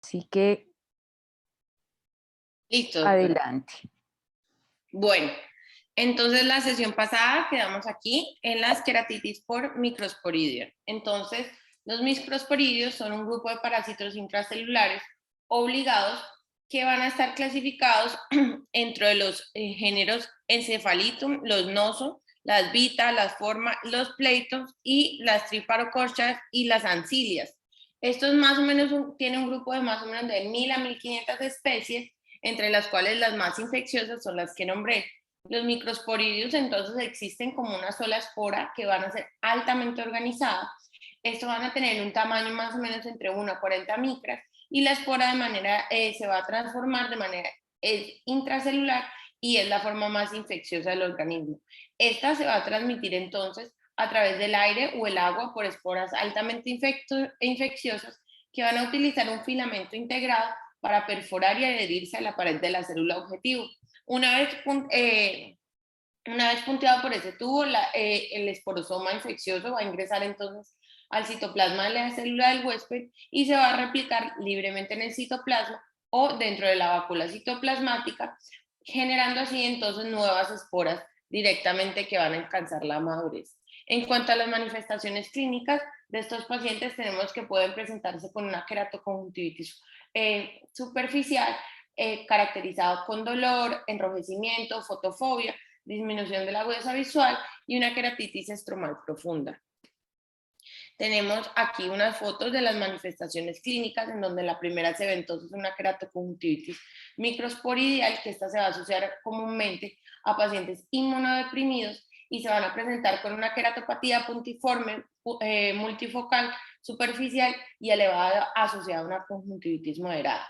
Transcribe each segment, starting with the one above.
Así que Listo, doctora. adelante. Bueno, entonces la sesión pasada quedamos aquí en las queratitis por microsporidium. Entonces, los microsporidios son un grupo de parásitos intracelulares obligados que van a estar clasificados dentro de los géneros Encephalitum, los noso, las vita, las forma, los pleitos y las triparocorchas y las ancilias. Estos más o menos tienen un grupo de más o menos de 1000 a 1500 especies, entre las cuales las más infecciosas son las que nombré. Los microsporidios entonces existen como una sola espora que van a ser altamente organizadas. Estos van a tener un tamaño más o menos entre 1 a 40 micras y la espora se va a transformar de manera intracelular y es la forma más infecciosa del organismo. Esta se va a transmitir entonces a través del aire o el agua por esporas altamente infecciosas que van a utilizar un filamento integrado para perforar y adherirse a la pared de la célula objetivo. Una vez, una vez punteado por ese tubo, el esporosoma infeccioso va a ingresar entonces al citoplasma de la célula del huésped y se va a replicar libremente en el citoplasma o dentro de la vácula citoplasmática, generando así entonces nuevas esporas directamente que van a alcanzar la madurez. En cuanto a las manifestaciones clínicas de estos pacientes, tenemos que pueden presentarse con una queratoconjuntivitis superficial, caracterizado con dolor, enrojecimiento, fotofobia, disminución de la agudeza visual y una queratitis estromal profunda. Tenemos aquí unas fotos de las manifestaciones clínicas en donde la primera se ve entonces una queratoconjuntivitis microsporidial, que esta se va a asociar comúnmente a pacientes inmunodeprimidos y se van a presentar con una queratopatía puntiforme multifocal superficial y elevada asociada a una conjuntivitis moderada.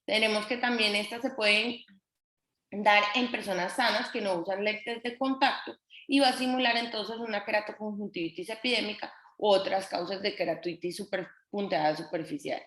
Tenemos que también estas se pueden dar en personas sanas que no usan lentes de contacto y va a simular entonces una queratoconjuntivitis epidémica u otras causas de queratitis punteada superficial.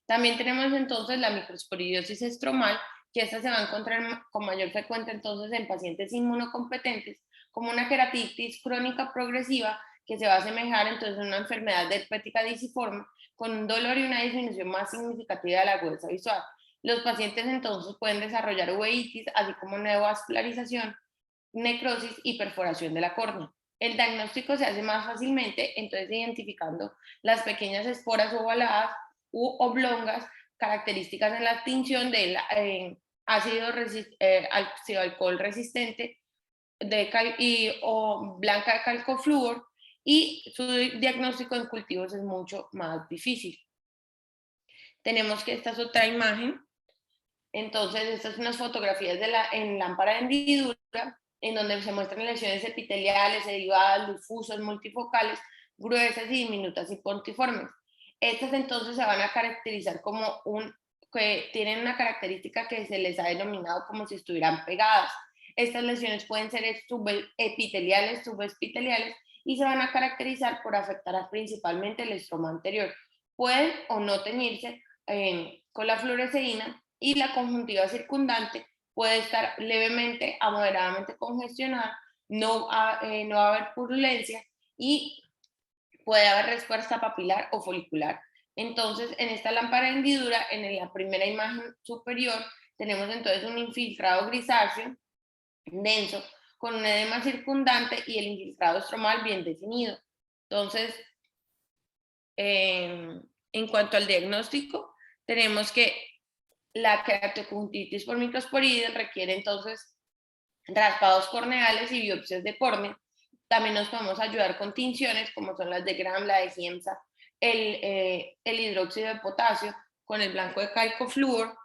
También tenemos entonces la microsporidiosis estromal, que esta se va a encontrar con mayor frecuencia entonces en pacientes inmunocompetentes, como una queratitis crónica progresiva que se va a asemejar entonces a una enfermedad herpética disiforme con un dolor y una disminución más significativa de la agudeza visual. Los pacientes entonces pueden desarrollar uveitis, así como neovascularización, necrosis y perforación de la córnea. El diagnóstico se hace más fácilmente, entonces identificando las pequeñas esporas ovaladas u oblongas, características en la tinción del ácido alcohol resistente o blanca de calcoflúor, y su diagnóstico en cultivos es mucho más difícil. Tenemos que esta es otra imagen. Entonces, estas son unas fotografías en lámpara de hendidura, en donde se muestran lesiones epiteliales, derivadas, difusas, multifocales, gruesas y diminutas y pontiformes. Estas entonces se van a caracterizar como que tienen una característica que se les ha denominado como si estuvieran pegadas. Estas lesiones pueden ser epiteliales, subepiteliales y se van a caracterizar por afectar principalmente el estroma anterior. Pueden o no teñirse con la fluoresceína y la conjuntiva circundante puede estar levemente a moderadamente congestionada, no va a haber purulencia y puede haber respuesta papilar o folicular. Entonces, en esta lámpara de hendidura, en la primera imagen superior, tenemos entonces un infiltrado grisáceo denso con un edema circundante y el infiltrado estromal bien definido. Entonces, en cuanto al diagnóstico, tenemos que la queratoconjuntivitis por microsporidium requiere entonces raspados corneales y biopsias de córnea. También nos podemos ayudar con tinciones como son las de Gram, la de Giemsa, el hidróxido de potasio con el blanco de calcoflúor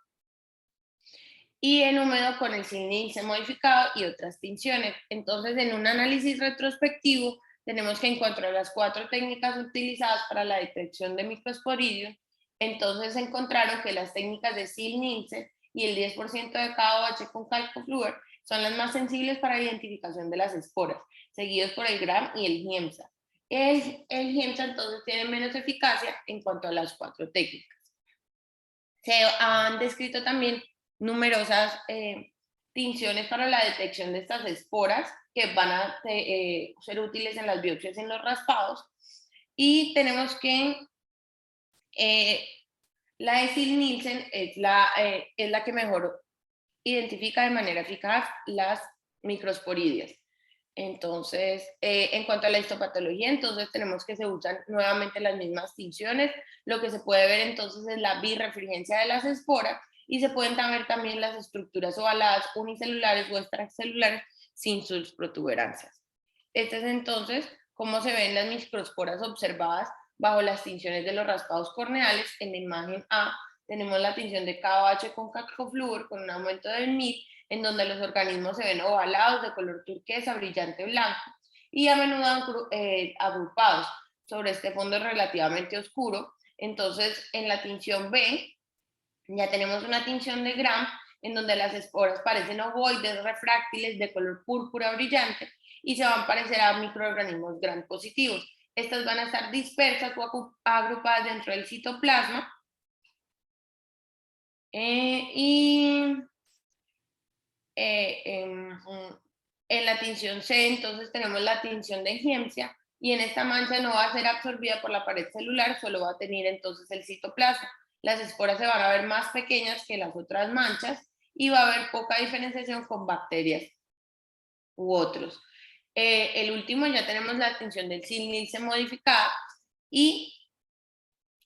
y en húmedo con el índice modificado y otras tinciones. Entonces, en un análisis retrospectivo, tenemos que encontrar las 4 técnicas utilizadas para la detección de microsporidium. Entonces, encontraron que las técnicas de Sil-Nielsen y el 10% de KOH con calcoflúor son las más sensibles para la identificación de las esporas, seguidos por el Gram y el Giemsa. El Giemsa entonces tiene menos eficacia en cuanto a las 4 técnicas. Se han descrito también numerosas tinciones para la detección de estas esporas que van a ser útiles en las biopsias en los raspados. Y tenemos que La de Sil-Nielsen es la que mejor identifica de manera eficaz las microsporidias. Entonces, en cuanto a la histopatología, entonces tenemos que se usan nuevamente las mismas tinciones. Lo que se puede ver entonces es la birrefringencia de las esporas y se pueden ver también las estructuras ovaladas unicelulares o extracelulares sin sus protuberancias. Este es entonces cómo se ven las microsporas observadas bajo las tinciones de los raspados corneales. En la imagen A tenemos la tinción de KOH con cacofluor con un aumento del MIR, en donde los organismos se ven ovalados de color turquesa, brillante blanco, y a menudo agrupados sobre este fondo relativamente oscuro. Entonces, en la tinción B, ya tenemos una tinción de Gram, en donde las esporas parecen ovoides refráctiles de color púrpura brillante y se van a parecer a microorganismos Gram positivos. Estas van a estar dispersas o agrupadas dentro del citoplasma. En la tinción C, entonces tenemos la tinción de Giemsia, y en esta mancha no va a ser absorbida por la pared celular, solo va a tener entonces el citoplasma. Las esporas se van a ver más pequeñas que las otras manchas y va a haber poca diferenciación con bacterias u otros. El último, ya tenemos la tinción del Sil-Nielsen modificada, y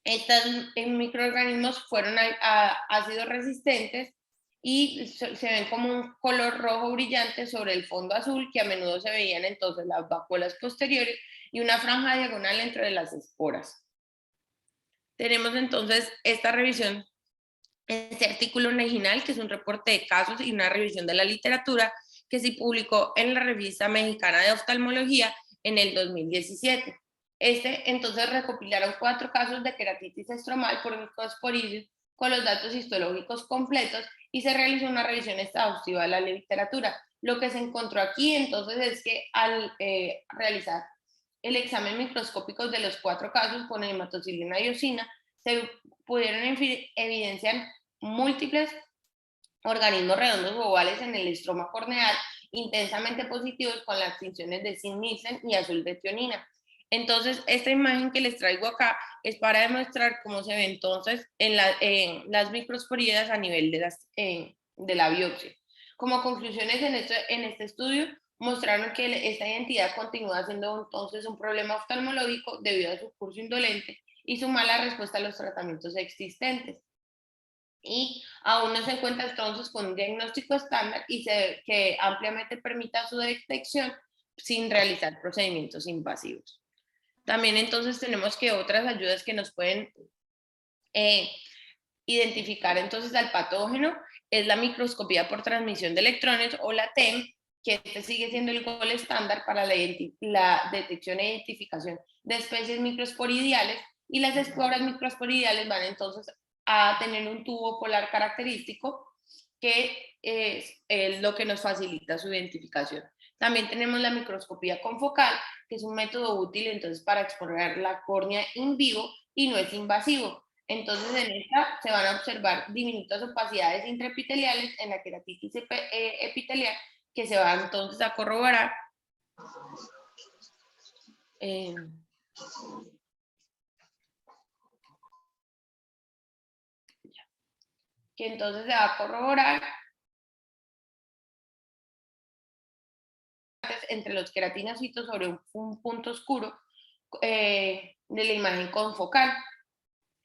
estos microorganismos fueron ácidos resistentes y se ven como un color rojo brillante sobre el fondo azul, que a menudo se veían entonces las vacuolas posteriores y una franja diagonal entre las esporas. Tenemos entonces esta revisión, este artículo original, que es un reporte de casos y una revisión de la literatura que se publicó en la Revista Mexicana de Oftalmología en el 2017. Entonces recopilaron 4 casos de queratitis estromal por microsporidium con los datos histológicos completos y se realizó una revisión exhaustiva de la literatura. Lo que se encontró aquí entonces es que al realizar el examen microscópico de los 4 casos con hematocilina y eosina, se pudieron evidenciar múltiples organismos redondos o ovales en el estroma corneal intensamente positivos con las tinciones de Sil-Nielsen y azul de tionina. Entonces, esta imagen que les traigo acá es para demostrar cómo se ve entonces en las microsporidias a nivel de la biopsia. Como conclusiones en este estudio, mostraron que esta identidad continúa siendo entonces un problema oftalmológico debido a su curso indolente y su mala respuesta a los tratamientos existentes. Y aún no se cuenta entonces con un diagnóstico estándar que ampliamente permita su detección sin realizar procedimientos invasivos. También entonces tenemos que otras ayudas que nos pueden identificar entonces al patógeno es la microscopía por transmisión de electrones o la TEM, que este sigue siendo el gol estándar para la detección e identificación de especies microsporidiales, y las esporas microsporidiales van entonces a tener un tubo polar característico que es lo que nos facilita su identificación. También tenemos la microscopía confocal, que es un método útil entonces para explorar la córnea in vivo y no es invasivo. Entonces en esta se van a observar diminutas opacidades intraepiteliales en la queratitis epitelial, que se va entonces a corroborar que entonces se va a corroborar entre los queratinocitos sobre un punto oscuro de la imagen confocal.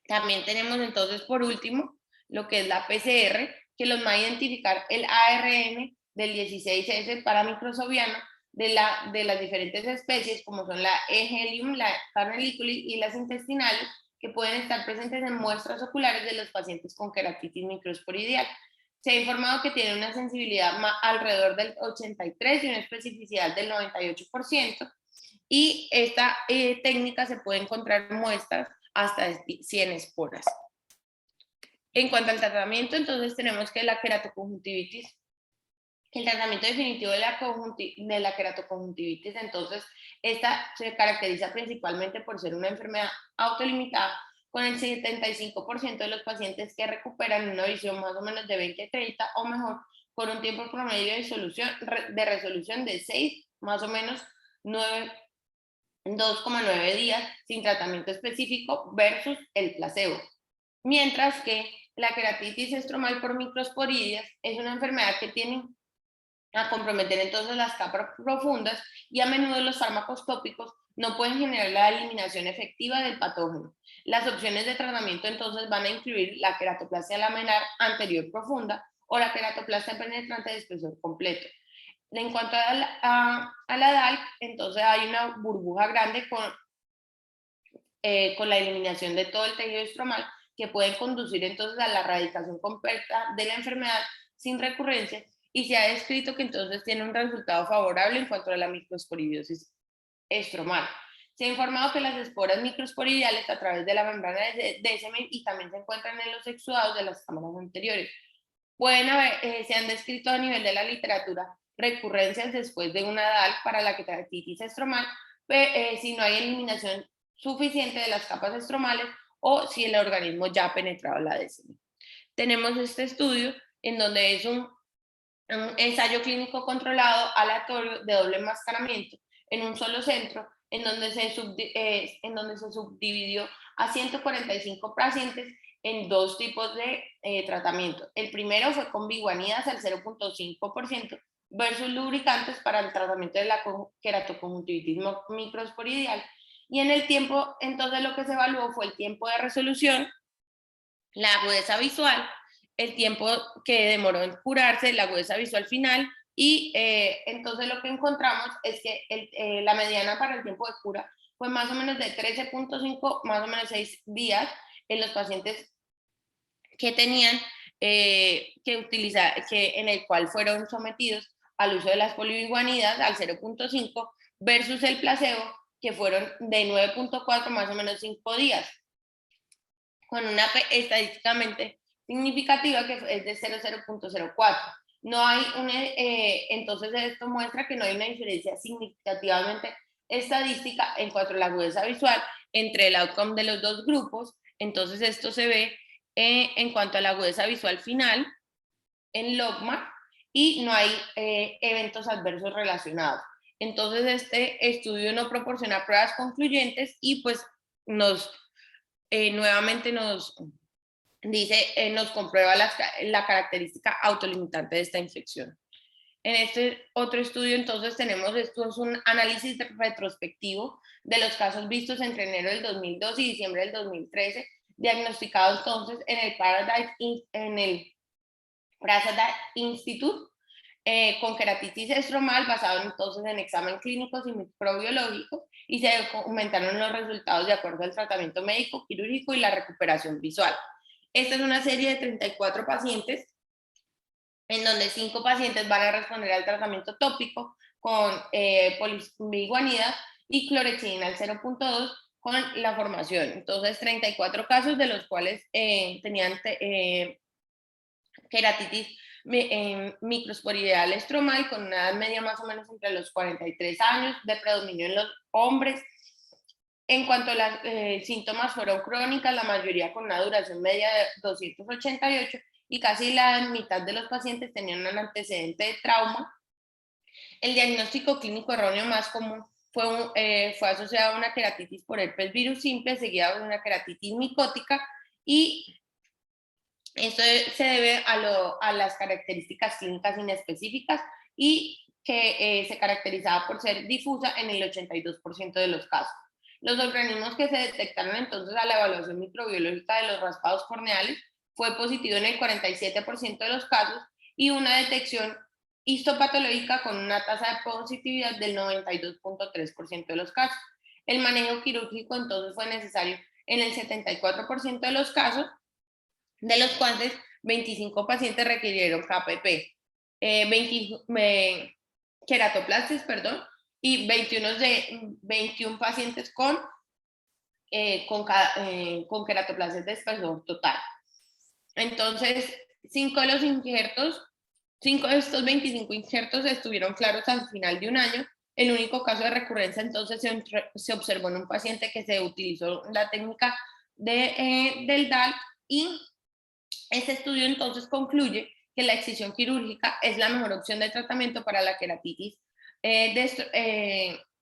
También tenemos entonces por último lo que es la PCR, que los va a identificar el ARN del 16S paramicrosobiano de las diferentes especies, como son la E. helium, la Carneliculis y las intestinales, que pueden estar presentes en muestras oculares de los pacientes con queratitis microsporidial. Se ha informado que tiene una sensibilidad alrededor del 83 y una especificidad del 98%, y esta técnica se puede encontrar muestras hasta 100 esporas. En cuanto al tratamiento, entonces tenemos que la queratoconjuntivitis, el tratamiento definitivo de la queratoconjuntivitis, entonces esta se caracteriza principalmente por ser una enfermedad autolimitada, con el 75% de los pacientes que recuperan una visión más o menos de 20-30 o mejor, con un tiempo promedio de resolución de 6, más o menos 2,9 días sin tratamiento específico versus el placebo. mientras que la queratitis estromal por microsporidias es una enfermedad que tiene a comprometer entonces las capas profundas y a menudo los fármacos tópicos no pueden generar la eliminación efectiva del patógeno. Las opciones de tratamiento entonces van a incluir la queratoplastia laminar anterior profunda o la queratoplastia penetrante de espesor completo. En cuanto a la DALC, entonces hay una burbuja grande con la eliminación de todo el tejido estromal que puede conducir entonces a la erradicación completa de la enfermedad sin recurrencia, y se ha descrito que entonces tiene un resultado favorable en cuanto a la microsporidiosis estromal. Se ha informado que las esporas microsporidiales a través de la membrana de semen y también se encuentran en los exudados de las cámaras anteriores. Se han descrito a nivel de la literatura recurrencias después de una DAL para la queratitis estromal, si no hay eliminación suficiente de las capas estromales o si el organismo ya ha penetrado la DSM. Tenemos este estudio en donde es un ensayo clínico controlado aleatorio de doble enmascaramiento en un solo centro, en donde se subdividió a 145 pacientes en dos tipos de tratamiento. El primero fue con biguanidas al 0.5% versus lubricantes para el tratamiento de la queratoconjuntivitis microsporidial. Y en el tiempo, entonces lo que se evaluó fue el tiempo de resolución, la agudeza visual, el tiempo que demoró en curarse, la agudeza visual final, y entonces lo que encontramos es que la mediana para el tiempo de cura fue más o menos de 13.5, más o menos 6 días en los pacientes que tenían que utilizar, en el cual fueron sometidos al uso de las poliviguanidas al 0.5 versus el placebo, que fueron de 9.4, más o menos 5 días, con una estadísticamente significativa que es de 0.04. No hay entonces esto muestra que no hay una diferencia significativamente estadística en cuanto a la agudeza visual entre el outcome de los dos grupos. Entonces esto se ve en cuanto a la agudeza visual final en logMAR, y no hay eventos adversos relacionados. Entonces este estudio no proporciona pruebas concluyentes y pues nuevamente nos dice, nos comprueba la característica autolimitante de esta infección. En este otro estudio, entonces, esto es un análisis retrospectivo de los casos vistos entre enero del 2002 y diciembre del 2013, diagnosticados entonces en el Paradise Institute, con queratitis estromal, basado entonces en examen clínicos y microbiológicos, y se documentaron los resultados de acuerdo al tratamiento médico, quirúrgico y la recuperación visual. Esta es una serie de 34 pacientes, en donde 5 pacientes van a responder al tratamiento tópico con poliviguanida y clorexidina al 0.2 con la formación. Entonces, 34 casos, de los cuales tenían queratitis microsporidial estromal con una edad media más o menos entre los 43 años, de predominio en los hombres. En cuanto a los síntomas, fueron crónicas, la mayoría con una duración media de 288, y casi la mitad de los pacientes tenían un antecedente de trauma. El diagnóstico clínico erróneo más común fue asociado a una queratitis por herpes virus simple, seguida de una queratitis micótica, y esto se debe a las características clínicas inespecíficas y que se caracterizaba por ser difusa en el 82% de los casos. Los organismos que se detectaron entonces a la evaluación microbiológica de los raspados corneales fue positivo en el 47% de los casos, y una detección histopatológica con una tasa de positividad del 92.3% de los casos. El manejo quirúrgico entonces fue necesario en el 74% de los casos, de los cuales 25 pacientes requirieron KPP, queratoplastis, perdón, y 21 pacientes con queratoplastis de espesor total. Entonces, 5 de estos 25 injertos estuvieron claros al final de un año. El único caso de recurrencia entonces se observó en un paciente que se utilizó la técnica del DAL, y este estudio entonces concluye que la excisión quirúrgica es la mejor opción de tratamiento para la queratitis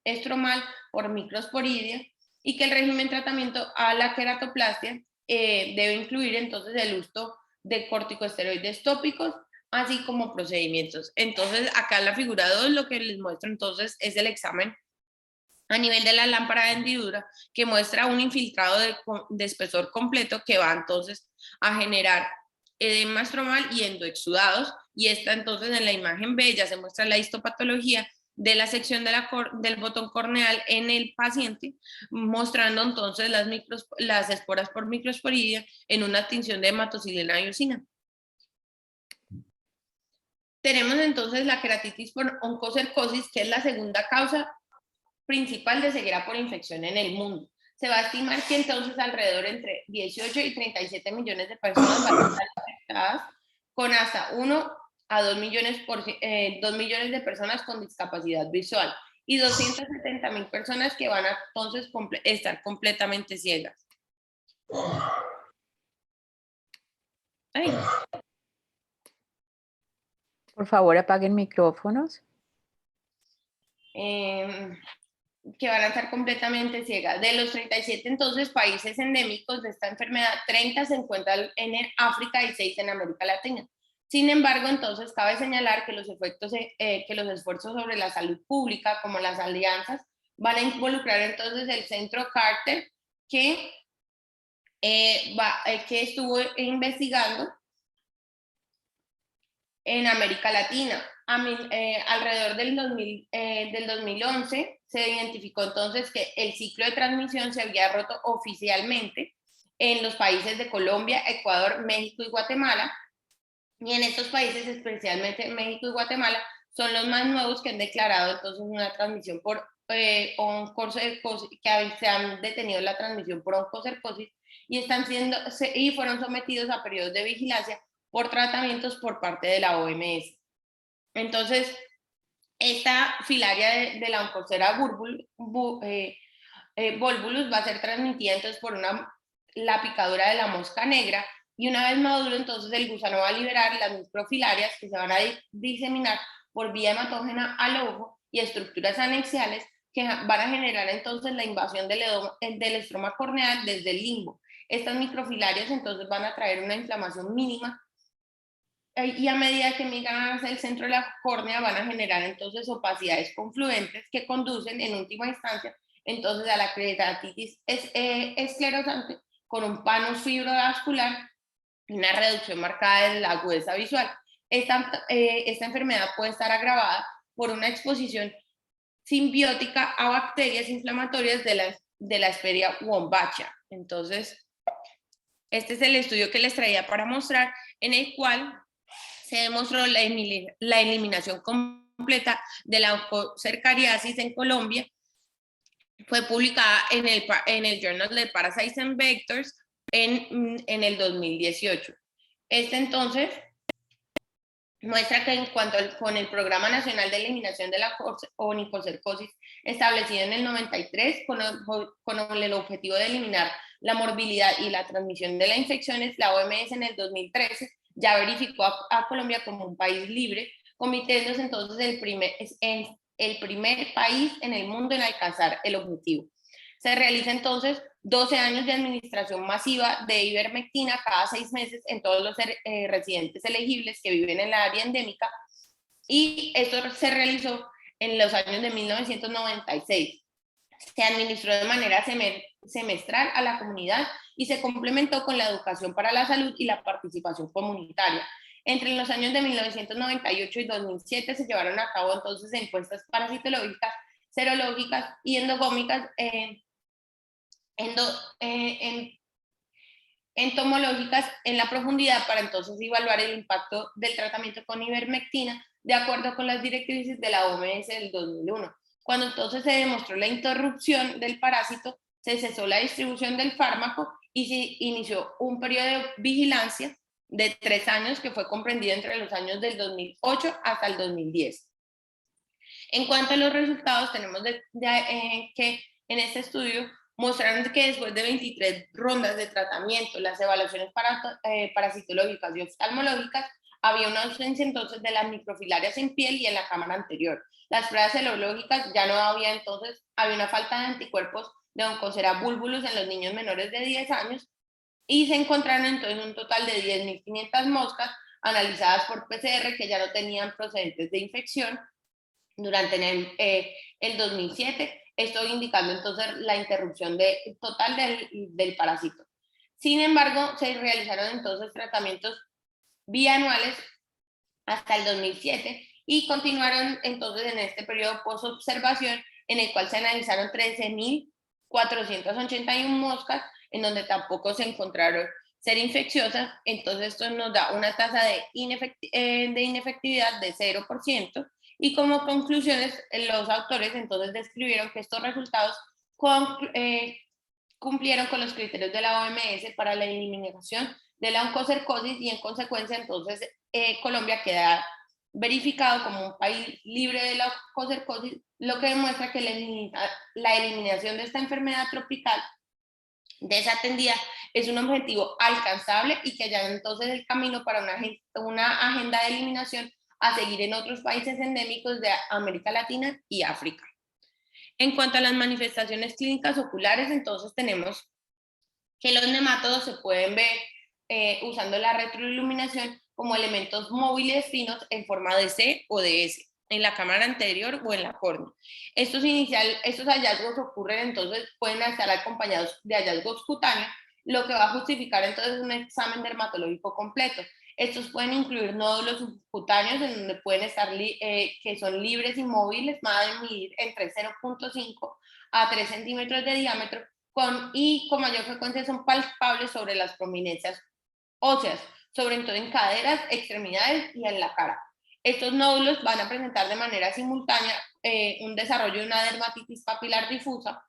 estromal por microsporidia, y que el régimen de tratamiento a la queratoplastia debe incluir entonces el uso de corticosteroides tópicos, así como procedimientos. Entonces, acá en la figura 2 lo que les muestro entonces es el examen a nivel de la lámpara de hendidura, que muestra un infiltrado de espesor completo que va entonces a generar edema estromal y endoexudados, y esta entonces en la imagen B ya se muestra la histopatología de la sección del botón corneal en el paciente, mostrando entonces las esporas por microsporidia en una tinción de hematoxilina y eosina. Tenemos entonces la queratitis por oncocercosis, que es la segunda causa principal de ceguera por infección en el mundo. Se va a estimar que entonces alrededor entre 18 y 37 millones de personas van a estar afectadas, con hasta 1 a 2 millones, 2 millones de personas con discapacidad visual y 270,000 personas que van a entonces estar completamente ciegas. Ay. Por favor, apaguen micrófonos. Que van a estar completamente ciegas. De los 37 entonces países endémicos de esta enfermedad, 30 se encuentran en África y 6 en América Latina. Sin embargo, entonces cabe señalar que los esfuerzos sobre la salud pública, como las alianzas, van a involucrar entonces el Centro Carter, que estuvo investigando en América Latina. Alrededor del 2011 se identificó entonces que el ciclo de transmisión se había roto oficialmente en los países de Colombia, Ecuador, México y Guatemala. Y en estos países, especialmente México y Guatemala, son los más nuevos que han declarado entonces una transmisión por oncocercosis, que se han detenido la transmisión por oncocercosis y fueron sometidos a periodos de vigilancia por tratamientos por parte de la OMS. Entonces, esta filaria de la Oncocera volvulus va a ser transmitida entonces por la picadura de la mosca negra, y una vez maduro entonces el gusano va a liberar las microfilarias que se van a diseminar por vía hematógena al ojo y estructuras anexiales que van a generar entonces la invasión del estroma corneal desde el limbo. Estas microfilarias entonces van a traer una inflamación mínima, y a medida que migran hacia el centro de la córnea van a generar entonces opacidades confluentes que conducen en última instancia entonces a la queratitis esclerosante con un panus fibrovascular y una reducción marcada de la agudeza visual. Esta enfermedad puede estar agravada por una exposición simbiótica a bacterias inflamatorias de la Escherichia wombatia. Entonces, este es el estudio que les traía para mostrar, en el cual se demostró la eliminación completa de la oncocercariasis en Colombia. Fue publicada en el Journal de Parasites and Vectors en el 2018. Entonces muestra que en cuanto con el Programa Nacional de Eliminación de la Onicocercosis, establecido en el 93 con el objetivo de eliminar la morbilidad y la transmisión de las infecciones, la OMS en el 2013 ya verificó a Colombia como un país libre, convirtiéndose entonces en el primer país en el mundo en alcanzar el objetivo. Se realiza entonces 12 años de administración masiva de ivermectina cada 6 meses en todos los residentes elegibles que viven en la área endémica, y esto se realizó en los años de 1996. Se administró de manera semestral a la comunidad y se complementó con la educación para la salud y la participación comunitaria. Entre los años de 1998 y 2007 se llevaron a cabo entonces encuestas parasitológicas, serológicas y endogómicas entomológicas en la profundidad para entonces evaluar el impacto del tratamiento con ivermectina de acuerdo con las directrices de la OMS del 2001. Cuando entonces se demostró la interrupción del parásito, se cesó la distribución del fármaco y se inició un periodo de vigilancia de 3 años que fue comprendido entre los años del 2008 hasta el 2010. En cuanto a los resultados, tenemos que en este estudio mostraron que después de 23 rondas de tratamiento, las evaluaciones parasitológicas y oftalmológicas, había una ausencia entonces de las microfilarias en piel y en la cámara anterior. Las pruebas serológicas ya no había, entonces había una falta de anticuerpos de Oncocera volvulus en los niños menores de 10 años, y se encontraron entonces un total de 10.500 moscas analizadas por PCR que ya no tenían procedentes de infección durante el 2007, esto indicando entonces la interrupción total del parásito. Sin embargo, se realizaron entonces tratamientos bianuales hasta el 2007 y continuaron entonces en este periodo post-observación en el cual se analizaron 13.481 moscas en donde tampoco se encontraron ser infecciosas, entonces esto nos da una tasa de inefectividad de 0%, y como conclusiones los autores entonces describieron que estos resultados cumplieron con los criterios de la OMS para la eliminación de la oncocercosis y en consecuencia entonces Colombia queda verificado como un país libre de la oncocercosis, lo que demuestra que la eliminación de esta enfermedad tropical desatendida es un objetivo alcanzable y que allá entonces el camino para una agenda de eliminación a seguir en otros países endémicos de América Latina y África. En cuanto a las manifestaciones clínicas oculares, entonces tenemos que los nemátodos se pueden ver usando la retroiluminación como elementos móviles finos en forma de C o de S, en la cámara anterior o en la córnea. Estos hallazgos ocurren entonces, pueden estar acompañados de hallazgos cutáneos, lo que va a justificar entonces un examen dermatológico completo. Estos pueden incluir nódulos subcutáneos en donde pueden estar que son libres y móviles, van a medir entre 0.5 a 3 centímetros de diámetro y con mayor frecuencia son palpables sobre las prominencias óseas, sobre todo en caderas, extremidades y en la cara. Estos nódulos van a presentar de manera simultánea un desarrollo de una dermatitis papilar difusa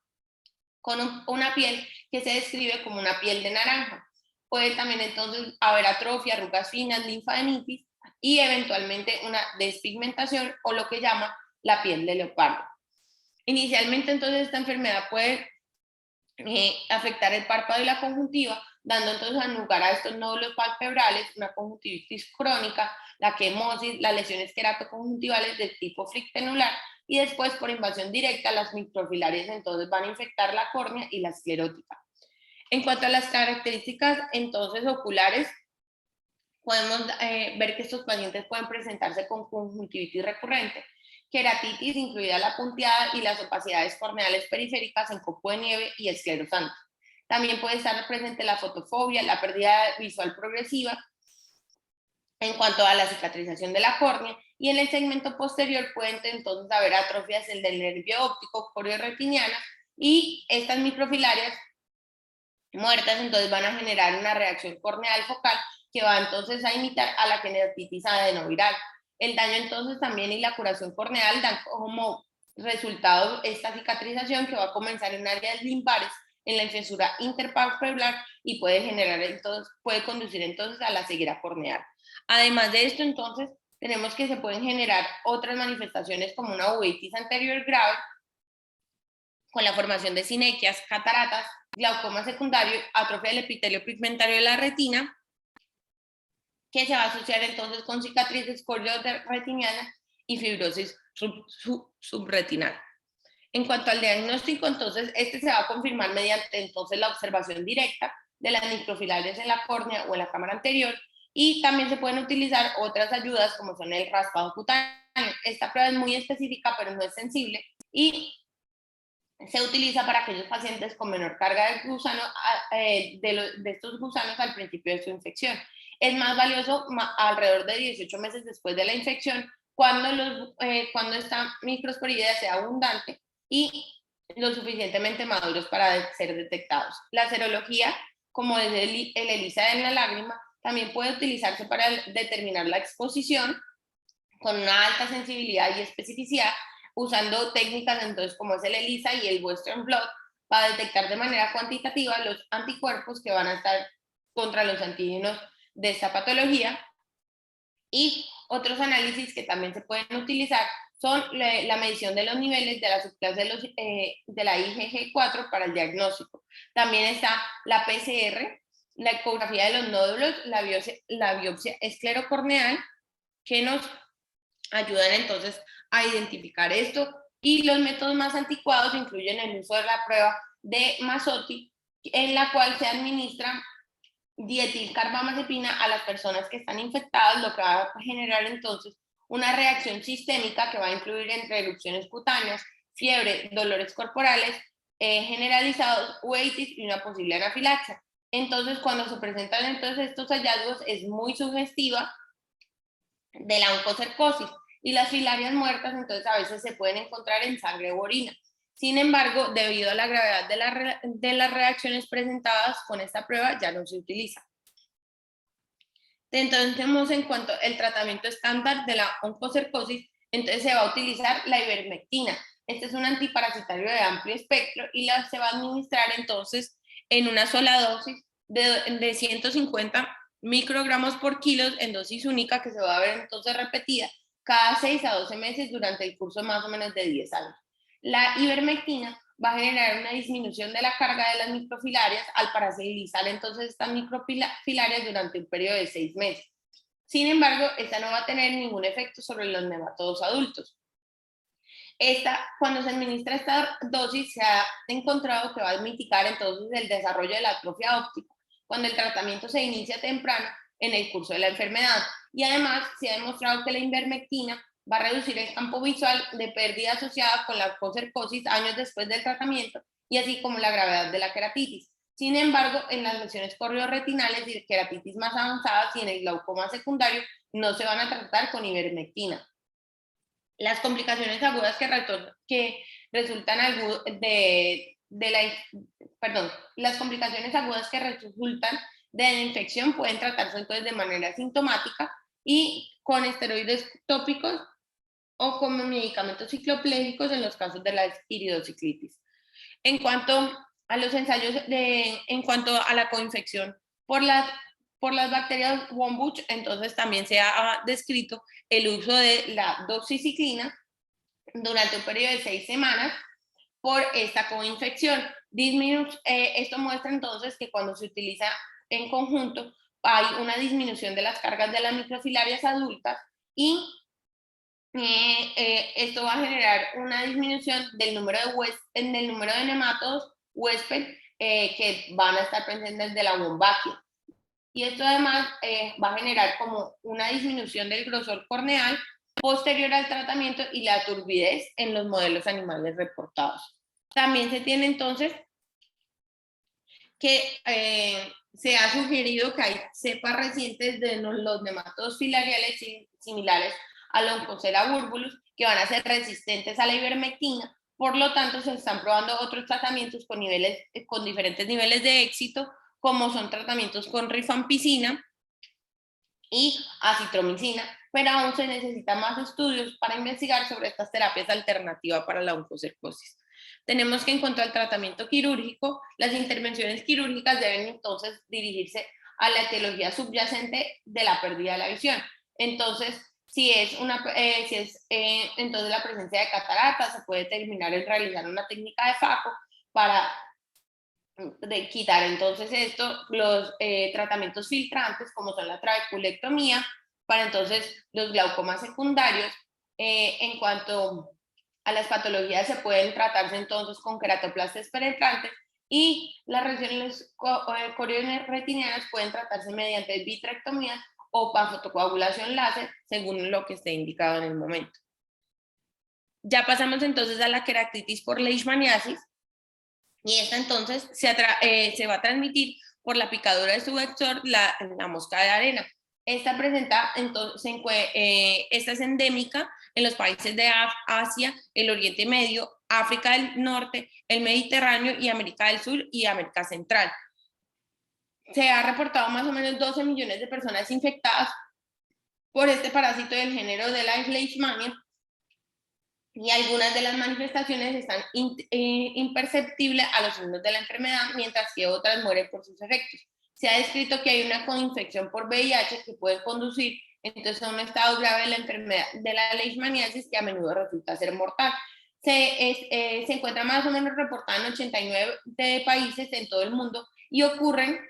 con una piel que se describe como una piel de naranja. Puede también entonces haber atrofia, arrugas finas, linfadenitis y eventualmente una despigmentación o lo que llama la piel de leopardo. Inicialmente entonces esta enfermedad puede afectar el párpado y la conjuntiva, dando entonces lugar a estos nódulos palpebrales, una conjuntivitis crónica, la quemosis, las lesiones queratoconjuntivales del tipo flictenular y después por invasión directa las microfilarias entonces van a infectar la córnea y la esclerótica. En cuanto a las características entonces oculares, podemos ver que estos pacientes pueden presentarse con conjuntivitis recurrente, queratitis, incluida la punteada y las opacidades corneales periféricas en copo de nieve y esclerosante. También puede estar presente la fotofobia, la pérdida visual progresiva en cuanto a la cicatrización de la córnea, y en el segmento posterior pueden entonces haber atrofias del nervio óptico coreo-retiniana, y estas microfilarias muertas entonces van a generar una reacción corneal focal que va entonces a imitar a la queratitis adenoviral. El daño entonces también y la curación corneal dan como resultado esta cicatrización que va a comenzar en áreas limbares en la fisura interpalpebral y puede conducir entonces a la ceguera corneal. Además de esto, entonces, tenemos que se pueden generar otras manifestaciones como una uveitis anterior grave con la formación de sinequias, cataratas, glaucoma secundario, atrofia del epitelio pigmentario de la retina, que se va a asociar entonces con cicatrices corneoretinianas y fibrosis subretinal. En cuanto al diagnóstico, entonces, este se va a confirmar mediante entonces la observación directa de las microfilarias en la córnea o en la cámara anterior, y también se pueden utilizar otras ayudas como son el raspado cutáneo. Esta prueba es muy específica, pero no es sensible, y se utiliza para aquellos pacientes con menor carga de gusano, de estos gusanos al principio de su infección. Es más valioso alrededor de 18 meses después de la infección, cuando esta microsporidea sea abundante y lo suficientemente maduros para ser detectados. La serología, como es el ELISA en la lágrima, también puede utilizarse para determinar la exposición con una alta sensibilidad y especificidad, usando técnicas entonces como es el ELISA y el Western Blot para detectar de manera cuantitativa los anticuerpos que van a estar contra los antígenos de esta patología. Y otros análisis que también se pueden utilizar son la medición de los niveles de la subclase de la IgG4 para el diagnóstico. También está la PCR, la ecografía de los nódulos, la biopsia esclerocorneal, que nos ayudan entonces a identificar esto, y los métodos más anticuados incluyen el uso de la prueba de Mazzotti, en la cual se administra dietilcarbamazepina a las personas que están infectadas, lo que va a generar entonces una reacción sistémica que va a incluir entre erupciones cutáneas, fiebre, dolores corporales generalizados, otitis y una posible anafilaxia. Entonces, cuando se presentan entonces estos hallazgos, es muy sugestiva de la oncocercosis, y las filarias muertas entonces a veces se pueden encontrar en sangre u orina. Sin embargo, debido a la gravedad de las reacciones presentadas con esta prueba, ya no se utiliza. Entonces, tenemos en cuanto al tratamiento estándar de la oncocercosis, entonces se va a utilizar la ivermectina. Este es un antiparasitario de amplio espectro y se va a administrar entonces en una sola dosis de 150 microgramos por kilo en dosis única, que se va a ver entonces repetida cada 6 a 12 meses durante el curso más o menos de 10 años. La ivermectina va a generar una disminución de la carga de las microfilarias al parasitilizar entonces estas microfilarias durante un periodo de 6 meses. Sin embargo, esta no va a tener ningún efecto sobre los nematodos adultos. Cuando se administra esta dosis, se ha encontrado que va a mitigar entonces el desarrollo de la atrofia óptica cuando el tratamiento se inicia temprano en el curso de la enfermedad. Y además se ha demostrado que la ivermectina va a reducir el campo visual de pérdida asociada con la oncocercosis años después del tratamiento, y así como la gravedad de la queratitis. Sin embargo, en las lesiones corneoretinales y queratitis más avanzadas y en el glaucoma secundario no se van a tratar con ivermectina. Las complicaciones agudas que resultan las complicaciones agudas que resultan de la infección pueden tratarse entonces de manera sintomática y con esteroides tópicos o como medicamentos cicloplégicos en los casos de la iridociclitis. En cuanto a los ensayos en cuanto a la coinfección por las bacterias Wombuch, entonces también se ha descrito el uso de la doxiciclina durante un periodo de 6 semanas por esta coinfección. Esto muestra entonces que cuando se utiliza en conjunto hay una disminución de las cargas de las microfilarias adultas y esto va a generar una disminución del número de nematodos huésped que van a estar presentes de la Wombakia. Y esto además va a generar como una disminución del grosor corneal posterior al tratamiento y la turbidez en los modelos animales reportados. También se tiene entonces que se ha sugerido que hay cepas recientes de los nematodos filariales similares a la Oncocerca burbulus que van a ser resistentes a la ivermectina. Por lo tanto, se están probando otros tratamientos con diferentes niveles de éxito, como son tratamientos con rifampicina y acitromicina, pero aún se necesitan más estudios para investigar sobre estas terapias alternativas para la oncocercosis. Tenemos que en cuanto al tratamiento quirúrgico, las intervenciones quirúrgicas deben entonces dirigirse a la etiología subyacente de la pérdida de la visión. Entonces, entonces la presencia de cataratas, se puede terminar en realizar una técnica de FACO para quitar entonces los tratamientos filtrantes como son la trabeculectomía, para entonces los glaucomas secundarios. En cuanto a las patologías, se pueden tratarse entonces con queratoplastas penetrantes, y las lesiones corneoretinianas pueden tratarse mediante vitrectomías o fotocoagulación láser, según lo que esté indicado en el momento. Ya pasamos entonces a la queratitis por leishmaniasis, y esta entonces se va a transmitir por la picadura de su vector, la mosca de arena. Esta es endémica en los países de Asia, el Oriente Medio, África del Norte, el Mediterráneo y América del Sur y América Central. Se ha reportado más o menos 12 millones de personas infectadas por este parásito del género de la Leishmania, y algunas de las manifestaciones están imperceptibles a los signos de la enfermedad, mientras que otras mueren por sus efectos. Se ha descrito que hay una coinfección por VIH que puede conducir entonces a un estado grave de la enfermedad de la leishmaniasis, que a menudo resulta ser mortal. Se encuentra más o menos reportada en 89 países en todo el mundo y ocurren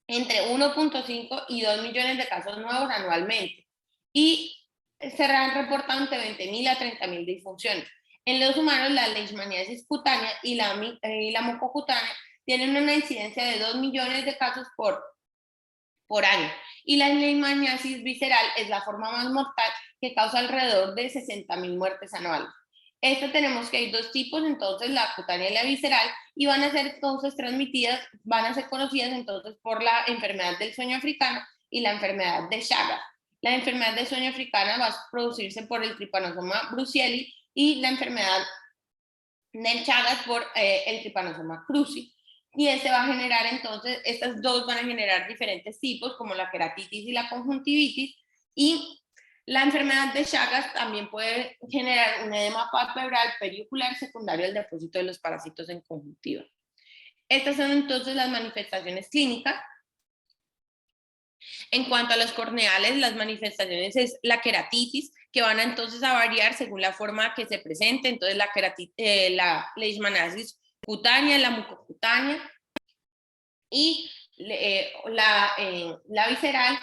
entre 1.5 y 2 millones de casos nuevos anualmente. Y se han reportado entre 20.000 a 30.000 disfunciones. En los humanos, la leishmaniasis cutánea y la mucocutánea tienen una incidencia de 2 millones de casos por por año. Y la leishmaniasis visceral es la forma más mortal que causa alrededor de 60.000 muertes anuales. Esto tenemos que hay dos tipos, entonces la cutánea y la visceral, y van a ser entonces transmitidas, van a ser conocidas entonces por la enfermedad del sueño africano y la enfermedad de Chagas. La enfermedad del sueño africana va a producirse por el Trypanosoma brucei y la enfermedad del Chagas por el Trypanosoma cruzi. Y este va a generar entonces, estas dos van a generar diferentes tipos como la queratitis y la conjuntivitis, y la enfermedad de Chagas también puede generar un edema palpebral periocular secundario al depósito de los parásitos en conjuntiva. Estas son entonces las manifestaciones clínicas. En cuanto a los corneales, las manifestaciones es la queratitis, que van entonces a variar según la forma que se presente. Entonces la leishmaniasis cutánea, la mucocutánea, y la visceral.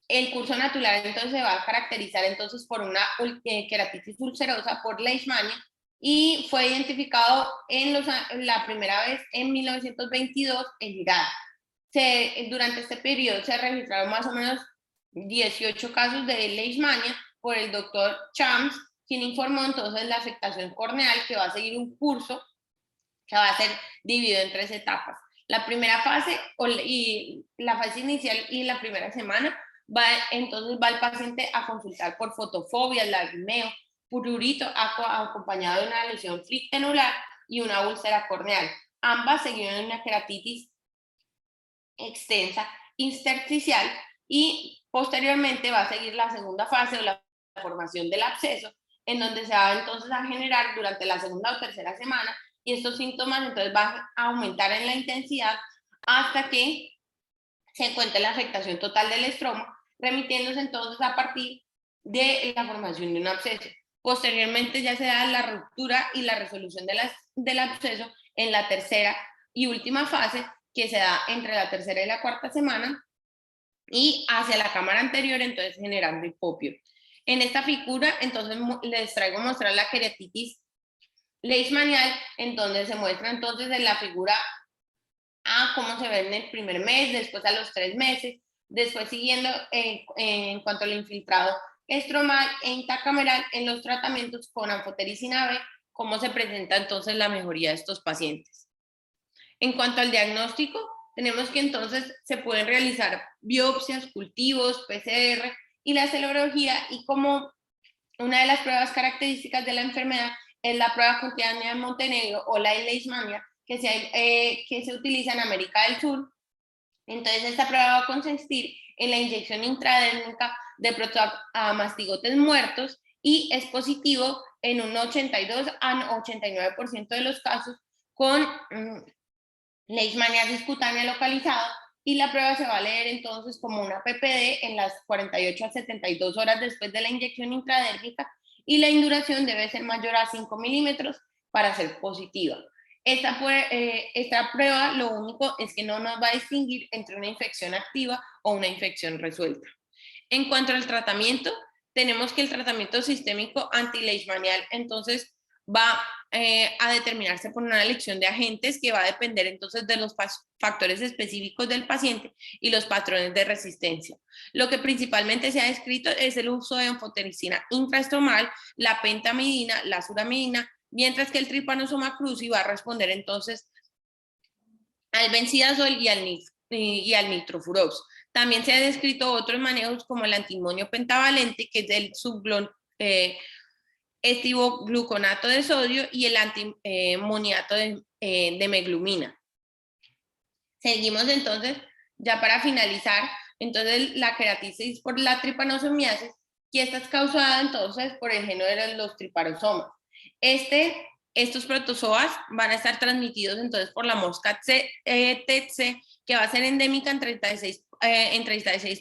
El curso natural entonces se va a caracterizar entonces por una queratitis ulcerosa por leishmania, y fue identificado la primera vez en 1922 en Irán. Durante este periodo se registraron más o menos 18 casos de leishmania por el doctor Chams, quien informó entonces la afectación corneal, que va a seguir un curso que va a ser dividido en 3 etapas. La primera fase, y la fase inicial y la primera semana, entonces va el paciente a consultar por fotofobia, lagrimeo, prurito acompañado de una lesión flictenular y una úlcera corneal. Ambas seguidas en una queratitis extensa intersticial, y posteriormente va a seguir la segunda fase o la formación del absceso, en donde se va entonces a generar durante la segunda o tercera semana, y estos síntomas entonces van a aumentar en la intensidad hasta que se encuentre la afectación total del estroma, remitiéndose entonces a partir de la formación de un absceso. Posteriormente ya se da la ruptura y la resolución del absceso en la tercera y última fase, que se da entre la tercera y la cuarta semana, y hacia la cámara anterior, entonces generando hipopio. En esta figura, entonces les traigo a mostrar la queratitis leishmanial, en donde se muestra entonces en la figura A cómo se ve en el primer mes, después a los 3 meses, después siguiendo en cuanto al infiltrado estromal e intracameral en los tratamientos con anfotericina B, cómo se presenta entonces la mejoría de estos pacientes. En cuanto al diagnóstico, tenemos que entonces se pueden realizar biopsias, cultivos, PCR y la serología, y como una de las pruebas características de la enfermedad es la prueba cutánea de Montenegro o la leishmania, que se utiliza en América del Sur. Entonces esta prueba va a consistir en la inyección intradérmica de protomastigotes muertos, y es positivo en un 82 a 89% de los casos con leishmaniasis cutánea localizada, y la prueba se va a leer entonces como una PPD en las 48 a 72 horas después de la inyección intradérmica, y la induración debe ser mayor a 5 milímetros para ser positiva. Esta prueba lo único es que no nos va a distinguir entre una infección activa o una infección resuelta. En cuanto al tratamiento, tenemos que el tratamiento sistémico antileishmanial entonces va a determinarse por una elección de agentes que va a depender entonces de los factores específicos del paciente y los patrones de resistencia. Lo que principalmente se ha descrito es el uso de anfotericina intraestromal, la pentamidina, la suramidina, mientras que el Trypanosoma cruzi va a responder entonces al bencidazol y al nitrofurox. También se han descrito otros manejos como el antimonio pentavalente, que es el estivogluconato de sodio, y el antimoniato de meglumina. Seguimos entonces, ya para finalizar, entonces la queratitis por la tripanosomiasis, y esta es causada entonces por el género de los triparosomas. Estos protozoas van a estar transmitidos entonces por la mosca tsetse, que va a ser endémica en 36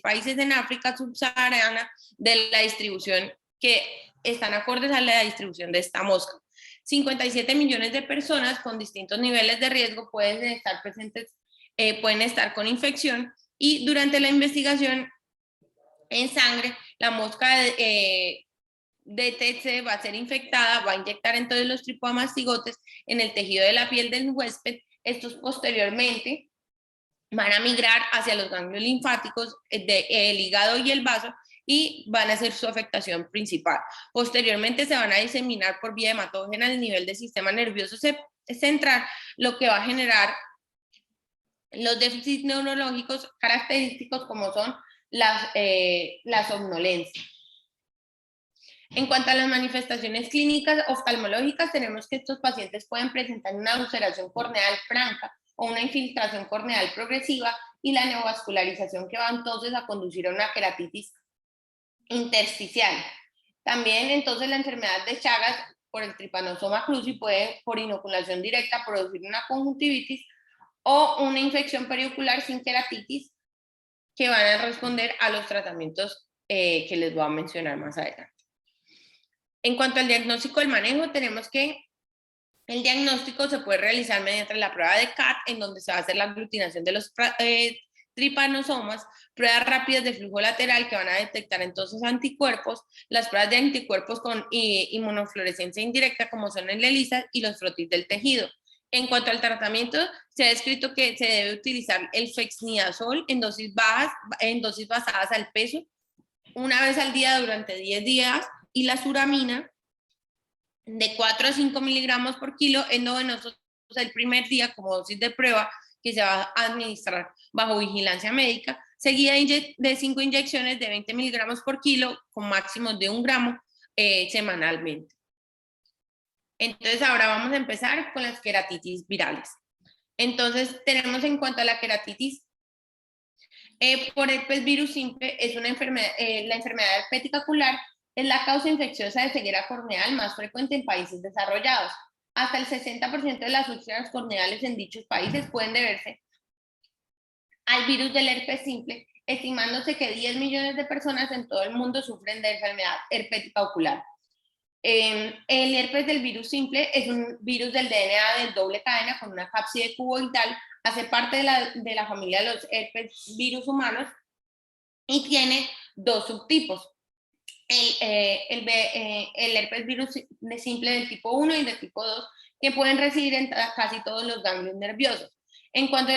países en África subsahariana, de la distribución que están acordes a la distribución de esta mosca. 57 millones de personas con distintos niveles de riesgo pueden estar presentes, pueden estar con infección, y durante la investigación en sangre, la mosca de tsetse va a ser infectada, va a inyectar entonces los tripomastigotes en el tejido de la piel del huésped. Estos posteriormente van a migrar hacia los ganglios linfáticos del hígado y el vaso y van a ser su afectación principal. Posteriormente se van a diseminar por vía hematógena al nivel del sistema nervioso central, lo que va a generar los déficits neurológicos característicos como son la somnolencia. En cuanto a las manifestaciones clínicas oftalmológicas, tenemos que estos pacientes pueden presentar una ulceración corneal franca o una infiltración corneal progresiva y la neovascularización que va entonces a conducir a una queratitis intersticial. También entonces la enfermedad de Chagas por el Trypanosoma cruzi puede por inoculación directa producir una conjuntivitis o una infección periocular sin queratitis que van a responder a los tratamientos que les voy a mencionar más adelante. En cuanto al diagnóstico del manejo, tenemos que el diagnóstico se puede realizar mediante la prueba de CAT, en donde se va a hacer la aglutinación de los tripanosomas, pruebas rápidas de flujo lateral que van a detectar entonces anticuerpos, las pruebas de anticuerpos con inmunofluorescencia indirecta como son el ELISA y los frotis del tejido. En cuanto al tratamiento, se ha descrito que se debe utilizar el fexnidazol en dosis bajas, en dosis basadas al peso, una vez al día durante 10 días, y la suramina de 4 a 5 miligramos por kilo endovenoso el primer día como dosis de prueba que se va a administrar bajo vigilancia médica, seguida de 5 inyecciones de 20 miligramos por kilo con máximos de 1 gramo semanalmente. Entonces ahora vamos a empezar con las queratitis virales. Entonces tenemos en cuanto a la queratitis por herpes virus simple, es una enfermedad, la enfermedad herpética ocular es la causa infecciosa de ceguera corneal más frecuente en países desarrollados. Hasta el 60% de las úlceras corneales en dichos países pueden deberse al virus del herpes simple, estimándose que 10 millones de personas en todo el mundo sufren de enfermedad herpética ocular. El herpes del virus simple es un virus del DNA de doble cadena con una cápside cuboidal, hace parte de la familia de los herpes virus humanos y tiene 2 subtipos. El herpes virus simple del tipo 1 y del tipo 2, que pueden residir en casi todos los ganglios nerviosos. En cuanto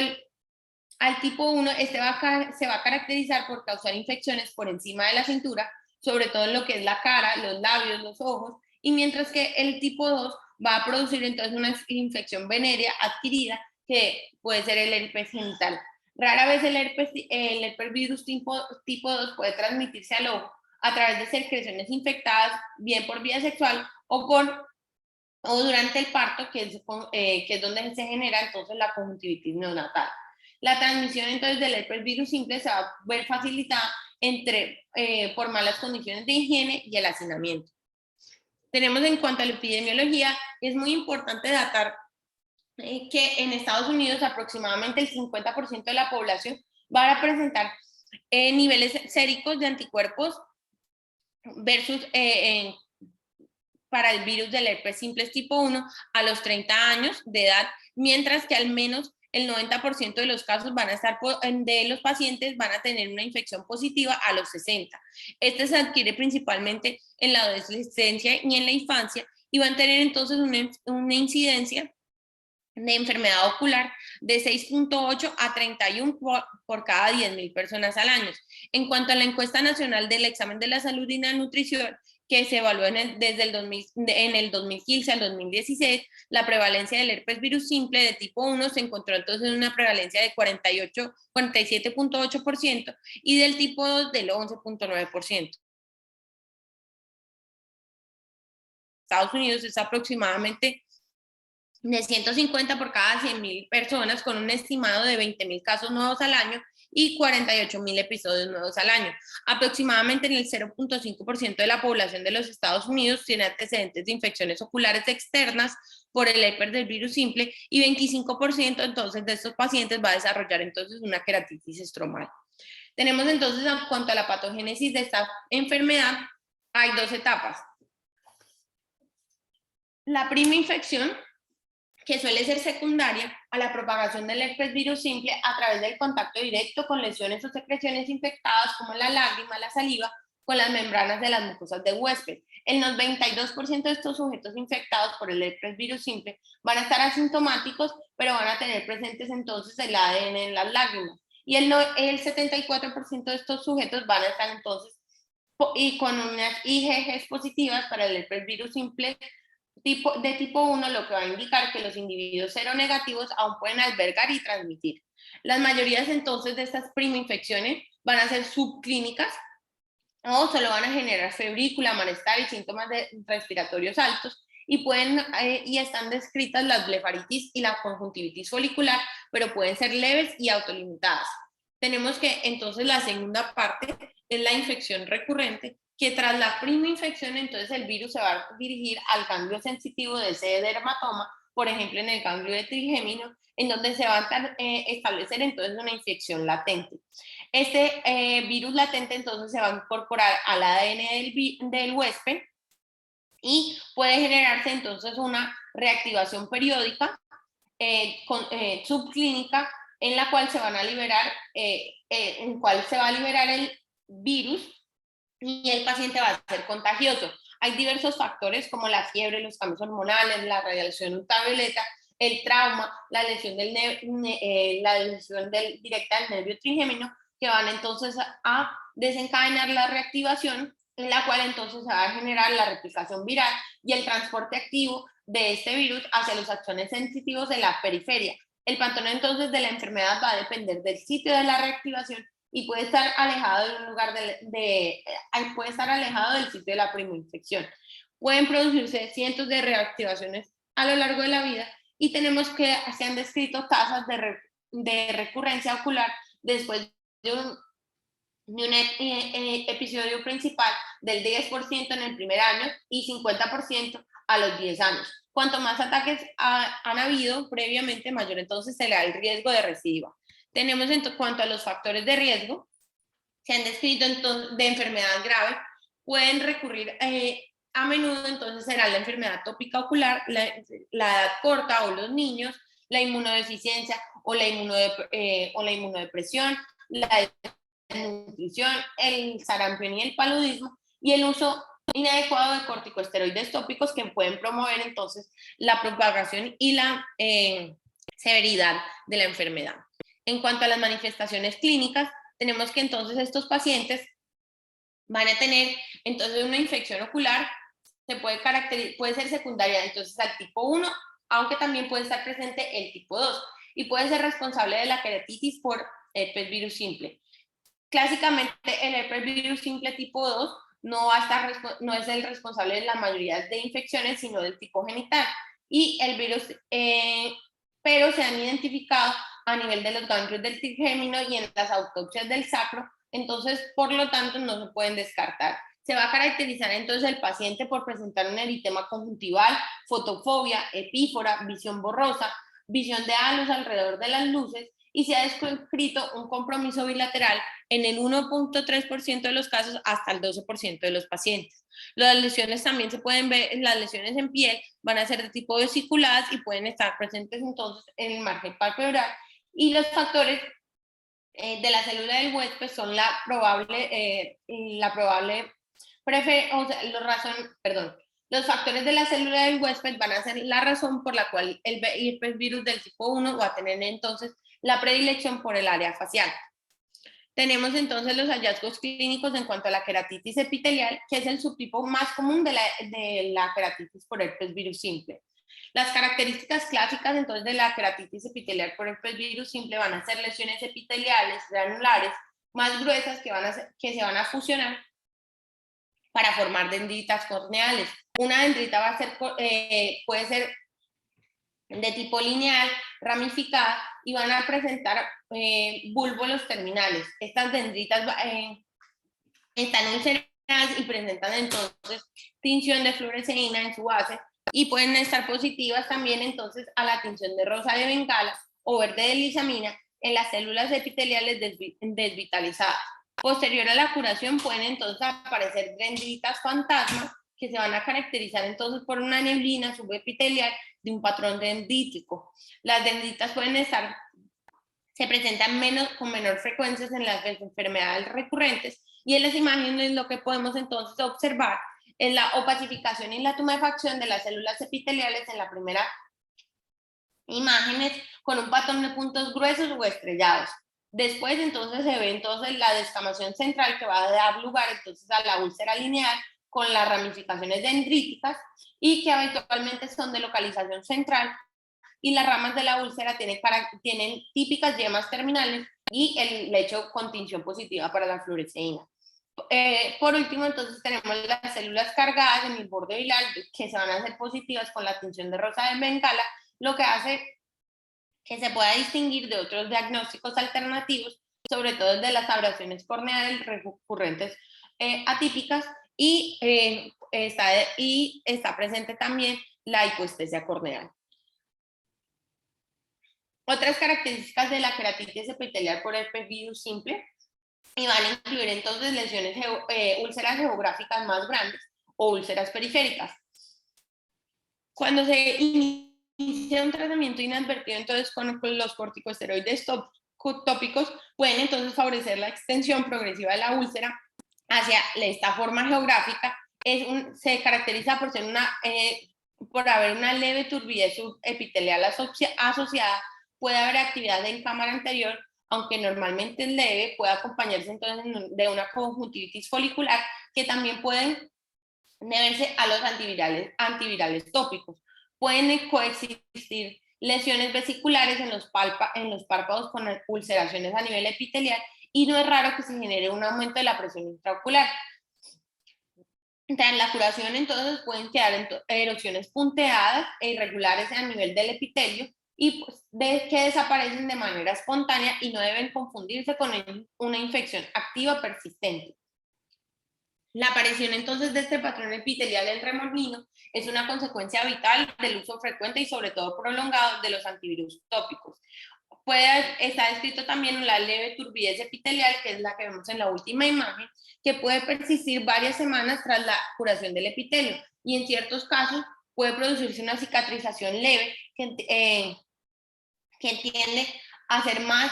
al tipo 1, se va a caracterizar por causar infecciones por encima de la cintura, sobre todo en lo que es la cara, los labios, los ojos, y mientras que el tipo 2 va a producir entonces una infección venérea adquirida, que puede ser el herpes genital. Rara vez el herpes virus tipo 2 puede transmitirse al ojo a través de secreciones infectadas, bien por vía sexual o durante el parto, que es donde se genera entonces la conjuntivitis neonatal. La transmisión entonces del herpes virus simple se va a ver facilitada por malas condiciones de higiene y el hacinamiento. Tenemos en cuanto a la epidemiología, es muy importante datar que en Estados Unidos aproximadamente el 50% de la población va a presentar niveles séricos de anticuerpos versus para el virus del herpes simple tipo 1 a los 30 años de edad, mientras que al menos el 90% de los casos van a estar de los pacientes van a tener una infección positiva a los 60. Este se adquiere principalmente en la adolescencia y en la infancia y van a tener entonces una incidencia de enfermedad ocular de 6.8 a 31 por cada 10.000 personas al año. En cuanto a la encuesta nacional del examen de la salud y la nutrición, que se evaluó en el 2015 al 2016, la prevalencia del herpes virus simple de tipo 1 se encontró entonces en una prevalencia de 47.8% y del tipo 2 del 11.9%. Estados Unidos es aproximadamente de 150 por cada 100.000 personas, con un estimado de 20.000 casos nuevos al año y 48.000 episodios nuevos al año. Aproximadamente en el 0.5% de la población de los Estados Unidos tiene antecedentes de infecciones oculares externas por el herpes del virus simple y 25% entonces de estos pacientes va a desarrollar entonces una queratitis estromal. Tenemos entonces, en cuanto a la patogénesis de esta enfermedad, hay 2 etapas. La prima infección, que suele ser secundaria a la propagación del herpes virus simple a través del contacto directo con lesiones o secreciones infectadas como la lágrima, la saliva, con las membranas de las mucosas del huésped. El 92% de estos sujetos infectados por el herpes virus simple van a estar asintomáticos pero van a tener presentes entonces el ADN en las lágrimas. Y el 74% de estos sujetos van a estar entonces y con unas IgGs positivas para el herpes virus simple de tipo 1, lo que va a indicar que los individuos seronegativos aún pueden albergar y transmitir. Las mayorías entonces de estas primoinfecciones van a ser subclínicas o solo van a generar febrícula, malestar y síntomas respiratorios altos, y y están descritas las blefaritis y la conjuntivitis folicular, pero pueden ser leves y autolimitadas. Tenemos que entonces la segunda parte es la infección recurrente, que tras la primoinfección entonces el virus se va a dirigir al ganglio sensitivo de ese dermatoma, por ejemplo en el ganglio de trigémino, en donde se va a establecer entonces una infección latente. Este virus latente entonces se va a incorporar al ADN del huésped y puede generarse entonces una reactivación periódica subclínica en la cual se van a liberar, en cual se va a liberar el virus y el paciente va a ser contagioso. Hay diversos factores como la fiebre, los cambios hormonales, la radiación ultravioleta, el trauma, la lesión directa del nervio trigémino, que van entonces a desencadenar la reactivación, en la cual entonces se va a generar la replicación viral y el transporte activo de este virus hacia los axones sensitivos de la periferia. El patrón entonces de la enfermedad va a depender del sitio de la reactivación y puede estar alejado de un lugar puede estar alejado del sitio de la primoinfección. Pueden producirse cientos de reactivaciones a lo largo de la vida y tenemos que se han descrito tasas de recurrencia ocular después de un episodio principal del 10% en el primer año y 50% a los 10 años. Cuanto más ataques han habido previamente, mayor entonces será el riesgo de recidiva. Tenemos en cuanto a los factores de riesgo, se han descrito entonces de enfermedad grave, pueden recurrir a menudo, entonces será la enfermedad tópica ocular, la edad corta o los niños, la inmunodeficiencia o la inmunodepresión, la nutrición, el sarampión y el paludismo, y el uso inadecuado de corticosteroides tópicos que pueden promover entonces la propagación y la severidad de la enfermedad. En cuanto a las manifestaciones clínicas, tenemos que entonces estos pacientes van a tener entonces una infección ocular, puede ser secundaria entonces al tipo 1, aunque también puede estar presente el tipo 2 y puede ser responsable de la queratitis por herpes virus simple. Clásicamente el herpes virus simple tipo 2 no es el responsable de la mayoría de infecciones, sino del tipo genital. Y el virus, pero se han identificado a nivel de los ganglios del trigémino y en las autopsias del sacro, entonces por lo tanto no se pueden descartar. Se va a caracterizar entonces el paciente por presentar un eritema conjuntival, fotofobia, epífora, visión borrosa, visión de halos alrededor de las luces, y se ha descrito un compromiso bilateral en el 1.3% de los casos hasta el 12% de los pacientes. Las lesiones también se pueden ver, las lesiones en piel van a ser de tipo vesiculadas y pueden estar presentes entonces en el margen palpebral, y los factores de la célula del huésped son los factores de la célula del huésped van a ser la razón por la cual el virus del tipo 1 va a tener entonces la predilección por el área facial. Tenemos entonces los hallazgos clínicos en cuanto a la queratitis epitelial, que es el subtipo más común de la queratitis por herpes virus simple. Las características clásicas entonces de la queratitis epitelial por herpes virus simple van a ser lesiones epiteliales granulares más gruesas que se van a fusionar para formar dendritas corneales. Una dendrita puede ser de tipo lineal, ramificada, y van a presentar búlbolos terminales. Estas dendritas están ulceradas y presentan entonces tinción de fluoresceína en su base, y pueden estar positivas también entonces a la tinción de rosa de bengala o verde de lisamina en las células epiteliales desvitalizadas. Posterior a la curación pueden entonces aparecer dendritas fantasma que se van a caracterizar entonces por una neblina subepitelial de un patrón dendrítico. Las dendritas se presentan con menor frecuencia en las enfermedades recurrentes, y en las imágenes lo que podemos entonces observar es la opacificación y la tumefacción de las células epiteliales en la primera imágenes con un patrón de puntos gruesos o estrellados. Después entonces se ve entonces la descamación central que va a dar lugar entonces a la úlcera lineal con las ramificaciones dendríticas y que habitualmente son de localización central, y las ramas de la úlcera tienen típicas yemas terminales y el lecho con tinción positiva para la fluoresceína. Por último, entonces tenemos las células cargadas en el borde viral que se van a hacer positivas con la tinción de rosa de Bengala, lo que hace que se pueda distinguir de otros diagnósticos alternativos, sobre todo de las abrasiones corneales recurrentes atípicas, y está presente también la hipoestesia corneal. Otras características de la queratitis epitelial por herpes virus simple y van a incluir entonces lesiones, úlceras geográficas más grandes o úlceras periféricas. Cuando se inicia un tratamiento inadvertido entonces con los corticosteroides tópicos, pueden entonces favorecer la extensión progresiva de la úlcera hacia esta forma geográfica. Se caracteriza por ser por haber una leve turbidez epitelial asociada. Puede haber actividad en cámara anterior, aunque normalmente es leve, puede acompañarse entonces de una conjuntivitis folicular, que también pueden deberse a los antivirales tópicos. Pueden coexistir lesiones vesiculares en los párpados con ulceraciones a nivel epitelial, y no es raro que se genere un aumento de la presión intraocular. Tras la curación, entonces, pueden quedar erupciones punteadas e irregulares a nivel del epitelio, y pues, que desaparecen de manera espontánea y no deben confundirse con una infección activa persistente. La aparición entonces de este patrón epitelial en remolino es una consecuencia vital del uso frecuente y sobre todo prolongado de los antivirus tópicos. Está descrito también la leve turbidez epitelial, que es la que vemos en la última imagen, que puede persistir varias semanas tras la curación del epitelio, y en ciertos casos puede producirse una cicatrización leve que tiende a ser más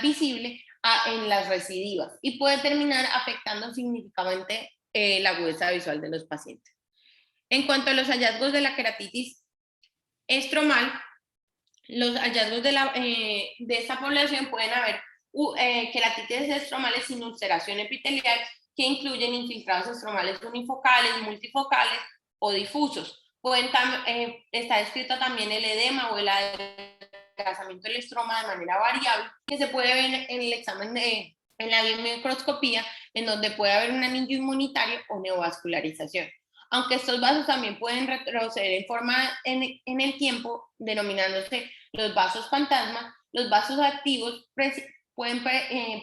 visible en las recidivas y puede terminar afectando significativamente la agudeza visual de los pacientes. En cuanto a los hallazgos de la queratitis estromal, los hallazgos de esta población pueden haber queratitis estromales sin ulceración epitelial, que incluyen infiltrados estromales unifocales, multifocales o difusos. Está descrito también el edema o el adelgazamiento del estroma de manera variable, que se puede ver en el examen en la biomicroscopía, en donde puede haber un anillo inmunitario o neovascularización. Aunque estos vasos también pueden retroceder en el tiempo, denominándose los vasos fantasma, los vasos activos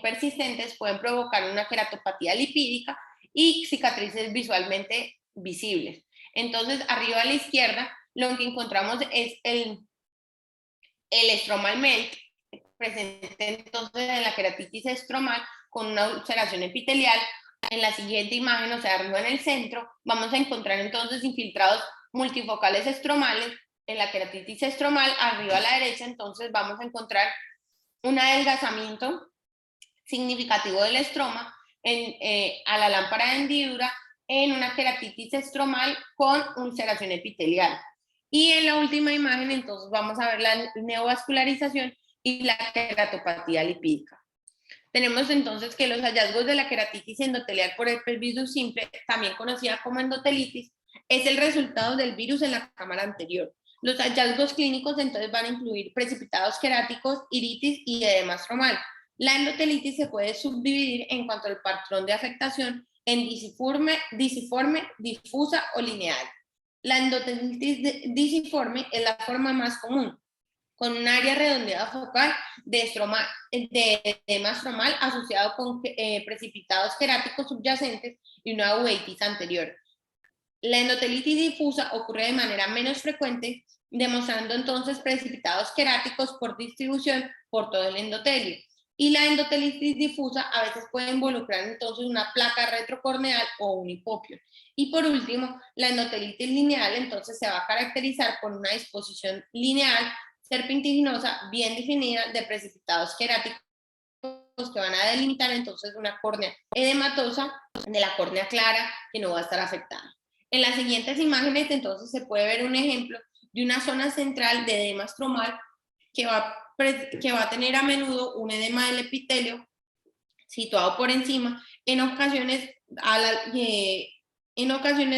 persistentes pueden provocar una queratopatía lipídica y cicatrices visualmente visibles. Entonces, arriba a la izquierda, lo que encontramos es el estromal melt, presente entonces en la queratitis estromal con una ulceración epitelial. En la siguiente imagen, o sea, arriba en el centro, vamos a encontrar entonces infiltrados multifocales estromales. En la queratitis estromal, arriba a la derecha, entonces vamos a encontrar un adelgazamiento significativo del estroma a la lámpara de hendidura en una queratitis estromal con ulceración epitelial. Y en la última imagen, entonces, vamos a ver la neovascularización y la queratopatía lipídica. Tenemos entonces que los hallazgos de la queratitis endotelial por herpes virus simple, también conocida como endotelitis, es el resultado del virus en la cámara anterior. Los hallazgos clínicos entonces van a incluir precipitados queráticos, iritis y edema estromal. La endotelitis se puede subdividir en cuanto al patrón de afectación en disiforme, difusa o lineal. La endotelitis disiforme es la forma más común, con un área redondeada focal de edema estromal asociado con precipitados queráticos subyacentes y una uveitis anterior. La endotelitis difusa ocurre de manera menos frecuente, demostrando entonces precipitados queráticos por distribución por todo el endotelio. Y la endotelitis difusa a veces puede involucrar entonces una placa retrocorneal o un hipopio. Y por último, la endotelitis lineal entonces se va a caracterizar por una disposición lineal serpentiginosa bien definida de precipitados queráticos que van a delimitar entonces una córnea edematosa de la córnea clara que no va a estar afectada. En las siguientes imágenes entonces se puede ver un ejemplo de una zona central de edema estromal que va a tener a menudo un edema del epitelio situado por encima. En ocasiones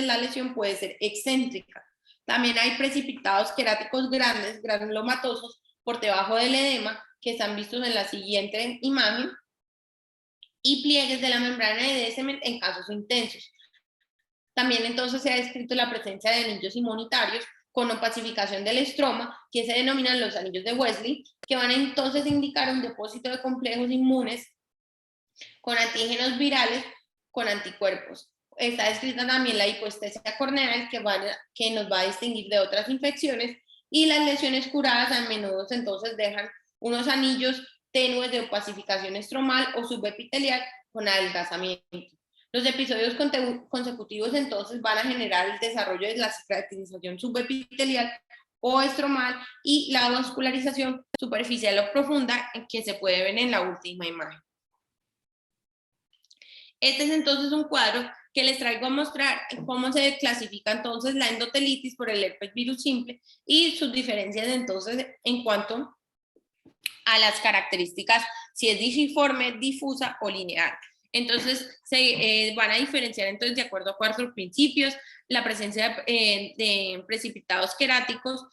la lesión puede ser excéntrica. También hay precipitados queráticos grandes, granulomatosos, por debajo del edema, que están vistos en la siguiente imagen, y pliegues de la membrana de Descemet en casos intensos. También entonces se ha descrito la presencia de anillos inmunitarios con opacificación del estroma, que se denominan los anillos de Wesley, que van a entonces indicar un depósito de complejos inmunes con antígenos virales con anticuerpos. Está descrita también la hipoestesia corneal, que nos va a distinguir de otras infecciones, y las lesiones curadas a menudo entonces dejan unos anillos tenues de opacificación estromal o subepitelial con adelgazamiento. Los episodios consecutivos entonces van a generar el desarrollo de la cicatrización subepitelial o estromal y la vascularización superficial o profunda que se puede ver en la última imagen. Este es entonces un cuadro que les traigo a mostrar cómo se clasifica entonces la endotelitis por el herpes virus simple y sus diferencias entonces en cuanto a las características, si es disiforme, difusa o lineal. Entonces se van a diferenciar entonces de acuerdo a 4 principios: la presencia de precipitados queráticos,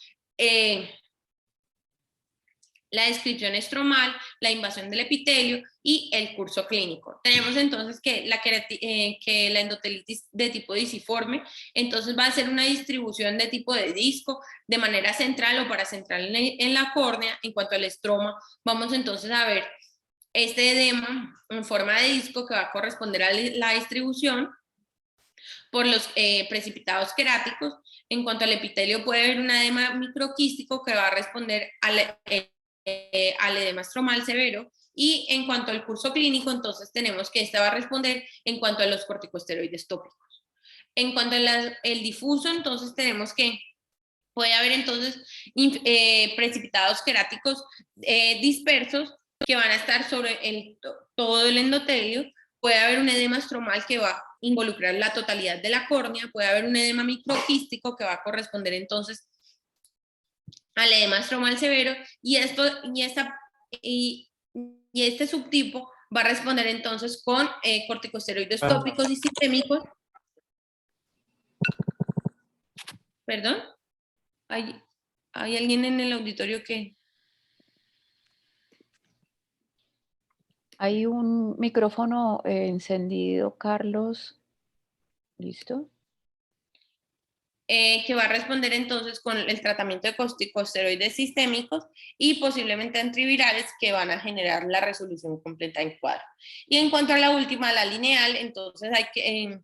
la descripción estromal, la invasión del epitelio y el curso clínico. Tenemos entonces que la endotelitis de tipo disiforme entonces va a ser una distribución de tipo de disco de manera central o paracentral en la córnea. En cuanto al estroma, vamos entonces a ver este edema en forma de disco que va a corresponder a la distribución por los precipitados queráticos. En cuanto al epitelio, puede haber un edema microquístico que va a responder al edema estromal severo, y en cuanto al curso clínico, entonces tenemos que esta va a responder en cuanto a los corticosteroides tópicos. En cuanto al difuso, entonces tenemos que puede haber entonces precipitados queráticos dispersos que van a estar sobre todo el endotelio. Puede haber un edema estromal que va a involucrar la totalidad de la córnea. Puede haber un edema microquístico que va a corresponder entonces al edema estromal severo, y este subtipo va a responder entonces con corticosteroides tópicos y sistémicos. ¿Perdón? ¿Hay alguien en el auditorio que...? Hay un micrófono encendido, Carlos. ¿Listo? Que va a responder entonces con el tratamiento de corticosteroides sistémicos y posiblemente antivirales que van a generar la resolución completa en cuadro. Y en cuanto a la última, la lineal, entonces hay que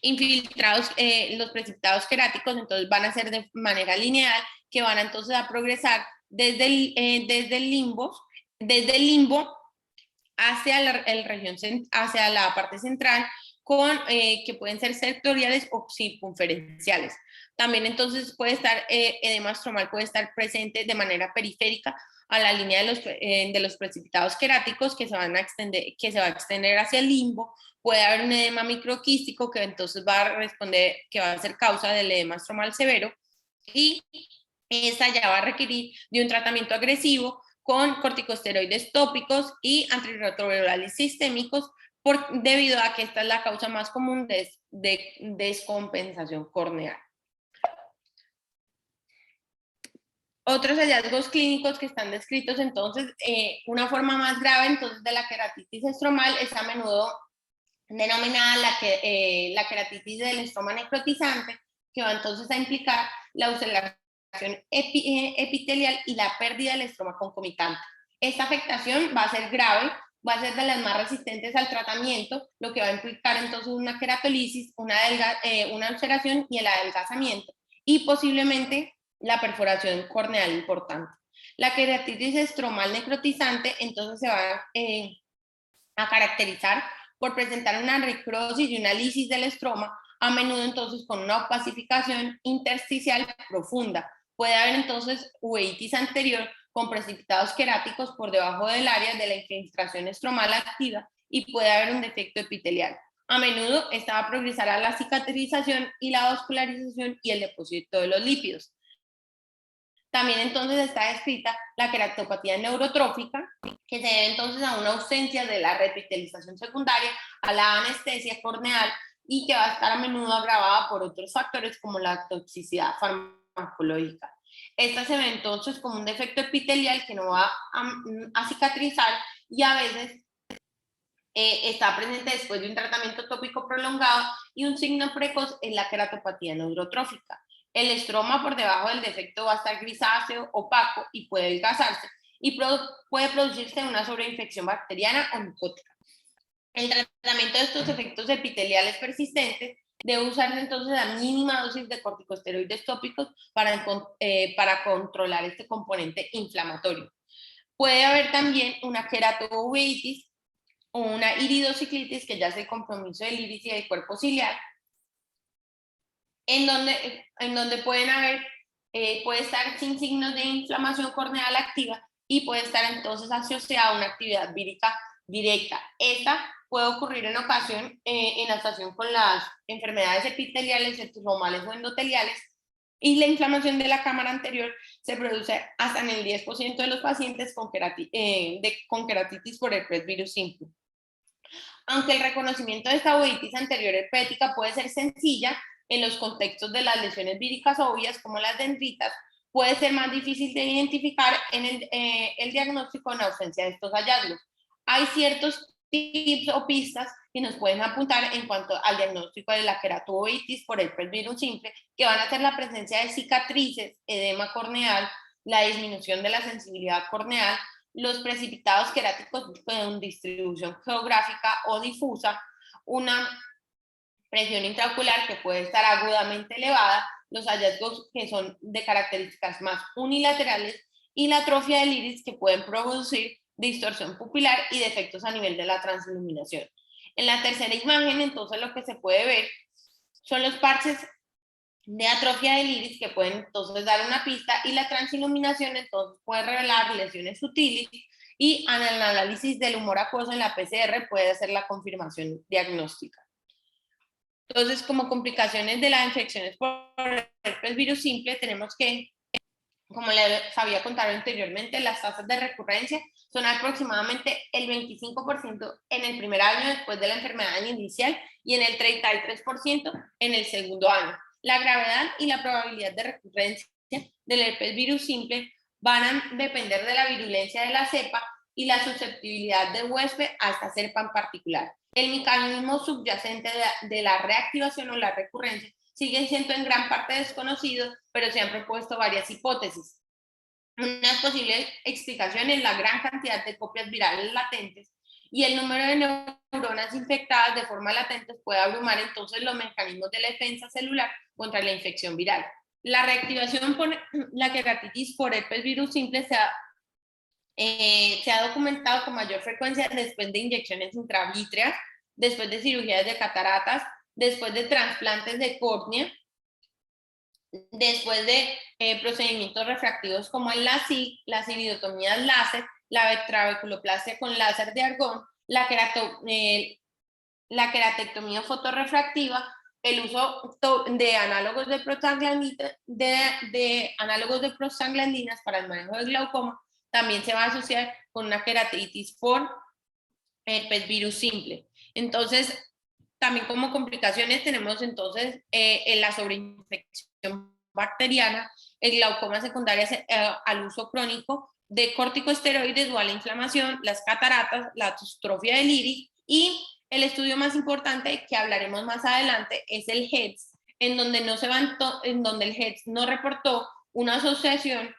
infiltrados, los precipitados queráticos, entonces van a ser de manera lineal, que van entonces a progresar desde el limbo hacia la parte central, que pueden ser sectoriales o circunferenciales. También entonces puede estar, edema estromal puede estar presente de manera periférica a la línea de los precipitados queráticos, que se va a extender hacia el limbo. Puede haber un edema microquístico que entonces va a responder, que va a ser causa del edema estromal severo, y esta ya va a requerir de un tratamiento agresivo con corticosteroides tópicos y antirretrovirales sistémicos, debido a que esta es la causa más común de descompensación corneal. Otros hallazgos clínicos que están descritos entonces, una forma más grave entonces de la queratitis estromal es a menudo denominada la queratitis del estroma necrotizante, que va entonces a implicar la ulceración epitelial y la pérdida del estroma concomitante. Esta afectación va a ser grave, va a ser de las más resistentes al tratamiento, lo que va a implicar entonces una queratolisis, una ulceración y el adelgazamiento, y posiblemente la perforación corneal importante. La queratitis estromal necrotizante entonces se va a caracterizar por presentar una necrosis y una lisis del estroma, a menudo entonces con una opacificación intersticial profunda. Puede haber entonces uveitis anterior con precipitados queráticos por debajo del área de la infiltración estromal activa, y puede haber un defecto epitelial. A menudo esta va a progresar a la cicatrización y la vascularización y el depósito de los lípidos. También entonces está descrita la queratopatía neurotrófica, que se debe entonces a una ausencia de la revitalización secundaria, a la anestesia corneal, y que va a estar a menudo agravada por otros factores como la toxicidad farmacológica. Esta se ve entonces como un defecto epitelial que no va a cicatrizar y a veces está presente después de un tratamiento tópico prolongado, y un signo precoz es la queratopatía neurotrófica. El estroma por debajo del defecto va a estar grisáceo, opaco y puede adelgazarse, y puede producirse una sobreinfección bacteriana o micótica. El tratamiento de estos efectos epiteliales persistentes debe usarse entonces la mínima dosis de corticosteroides tópicos para controlar este componente inflamatorio. Puede haber también una queratouveitis o una iridociclitis, que ya es el compromiso del iris y del cuerpo ciliar, en donde puede estar sin signos de inflamación corneal activa y puede estar entonces asociada a una actividad vírica directa. Esta puede ocurrir en ocasión en asociación con las enfermedades epiteliales, estromales o endoteliales, y la inflamación de la cámara anterior se produce hasta en el 10% de los pacientes con queratitis por herpes virus simple. Aunque el reconocimiento de esta uveitis anterior herpética puede ser sencilla, en los contextos de las lesiones víricas obvias como las dendritas, puede ser más difícil de identificar en el diagnóstico en ausencia de estos hallazgos. Hay ciertos tips o pistas que nos pueden apuntar en cuanto al diagnóstico de la queratouveitis por herpes virus simple, que van a ser la presencia de cicatrices, edema corneal, la disminución de la sensibilidad corneal, los precipitados queráticos con distribución geográfica o difusa, una presión intraocular que puede estar agudamente elevada, los hallazgos que son de características más unilaterales, y la atrofia del iris, que pueden producir distorsión pupilar y defectos a nivel de la transiluminación. En la tercera imagen, entonces, lo que se puede ver son los parches de atrofia del iris, que pueden entonces dar una pista, y la transiluminación entonces puede revelar lesiones sutiles, y en el análisis del humor acuoso en la PCR puede hacer la confirmación diagnóstica. Entonces, como complicaciones de las infecciones por herpes virus simple, tenemos que, como les había contado anteriormente, las tasas de recurrencia son aproximadamente el 25% en el primer año después de la enfermedad inicial y en el 33% en el segundo año. La gravedad y la probabilidad de recurrencia del herpes virus simple van a depender de la virulencia de la cepa y la susceptibilidad del huésped a esta cepa en particular. El mecanismo subyacente de la reactivación o la recurrencia sigue siendo en gran parte desconocido, pero se han propuesto varias hipótesis. Una posible explicación es la gran cantidad de copias virales latentes, y el número de neuronas infectadas de forma latente puede abrumar entonces los mecanismos de la defensa celular contra la infección viral. La reactivación por la queratitis por herpes virus simple se ha documentado con mayor frecuencia después de inyecciones intravítreas, después de cirugías de cataratas, después de trasplantes de córnea, después de procedimientos refractivos como el LASIK, las iridotomías láser, la trabeculoplastia con láser de argón, la queratectomía fotorrefractiva, el uso de análogos de prostaglandinas para el manejo del glaucoma, también se va a asociar con una queratitis por herpes virus simple. Entonces, también como complicaciones tenemos entonces la sobreinfección bacteriana, el glaucoma secundario al uso crónico de corticosteroides o a la inflamación, las cataratas, la atrofia del iris, y el estudio más importante que hablaremos más adelante es el HEDS, en donde el HEDS no reportó una asociación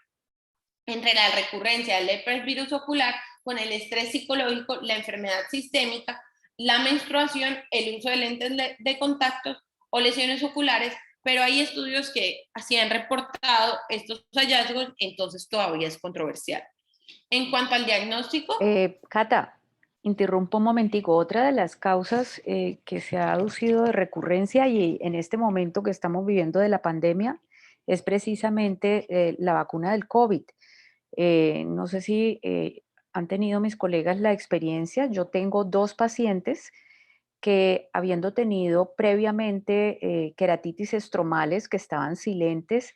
entre la recurrencia del herpes virus ocular con el estrés psicológico, la enfermedad sistémica, la menstruación, el uso de lentes de contacto o lesiones oculares, pero hay estudios que así han reportado estos hallazgos, entonces todavía es controversial. En cuanto al diagnóstico... Cata, interrumpo un momentico. Otra de las causas que se ha aducido de recurrencia y en este momento que estamos viviendo de la pandemia es precisamente la vacuna del COVID. No sé si han tenido mis colegas la experiencia. Yo tengo 2 pacientes que, habiendo tenido previamente queratitis estromales que estaban silentes,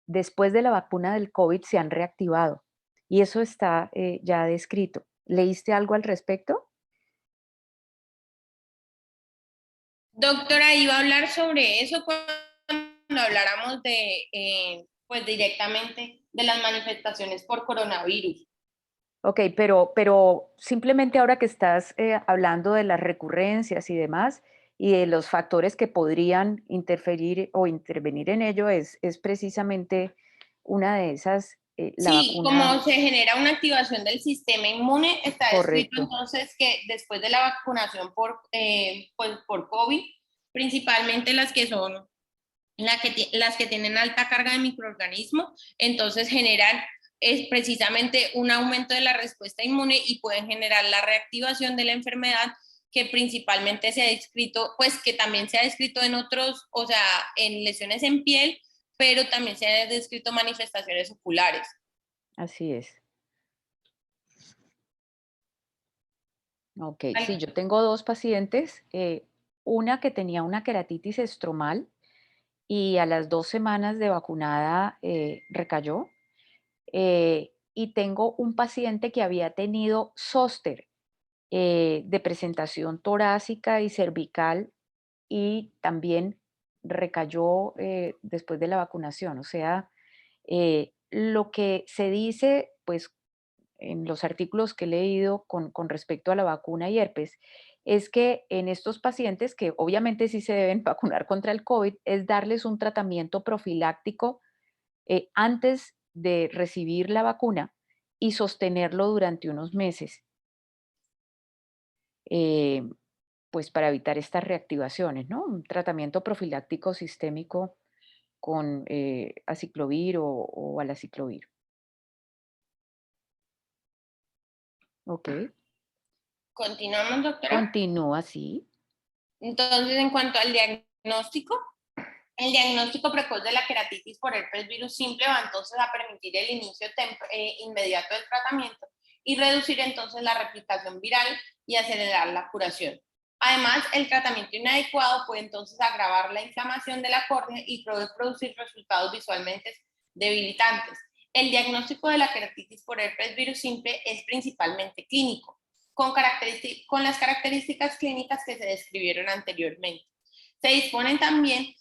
después de la vacuna del COVID se han reactivado y eso está ya descrito. ¿Leíste algo al respecto? Doctora, iba a hablar sobre eso cuando habláramos de, pues directamente de las manifestaciones por coronavirus. Ok, pero simplemente ahora que estás hablando de las recurrencias y demás y de los factores que podrían interferir o intervenir en ello, es precisamente una de esas, la Sí, vacuna, como se genera una activación del sistema inmune, está descrito correcto. entonces que después de la vacunación pues, por COVID, principalmente las que son las que tienen alta carga de microorganismos, entonces generan es precisamente un aumento de la respuesta inmune y pueden generar la reactivación de la enfermedad que principalmente se ha descrito, pues que también se ha descrito en otros, o sea, en lesiones en piel, pero también se han descrito manifestaciones oculares. Así es. Ok, sí, yo tengo dos pacientes, una que tenía una queratitis estromal y a las 2 semanas de vacunada recayó. Y tengo un paciente que había tenido zóster de presentación torácica y cervical y también recayó después de la vacunación. O sea, lo que se dice, pues en los artículos que he leído con respecto a la vacuna y herpes, es que en estos pacientes, que obviamente sí se deben vacunar contra el COVID, es darles un tratamiento profiláctico antes de recibir la vacuna y sostenerlo durante unos meses, eh, pues para evitar estas reactivaciones, ¿no? Un tratamiento profiláctico sistémico con aciclovir o alaciclovir. Ok, Continuamos, doctora. continúa así. Entonces, en cuanto al diagnóstico, el diagnóstico precoz de la queratitis por herpes virus simple va entonces a permitir el inicio inmediato del tratamiento y reducir entonces la replicación viral y acelerar la curación. Además, el tratamiento inadecuado puede entonces agravar la inflamación de la córnea y puede producir resultados visualmente debilitantes. El diagnóstico de la queratitis por herpes virus simple es principalmente clínico, con las características clínicas que se describieron anteriormente. Se disponen también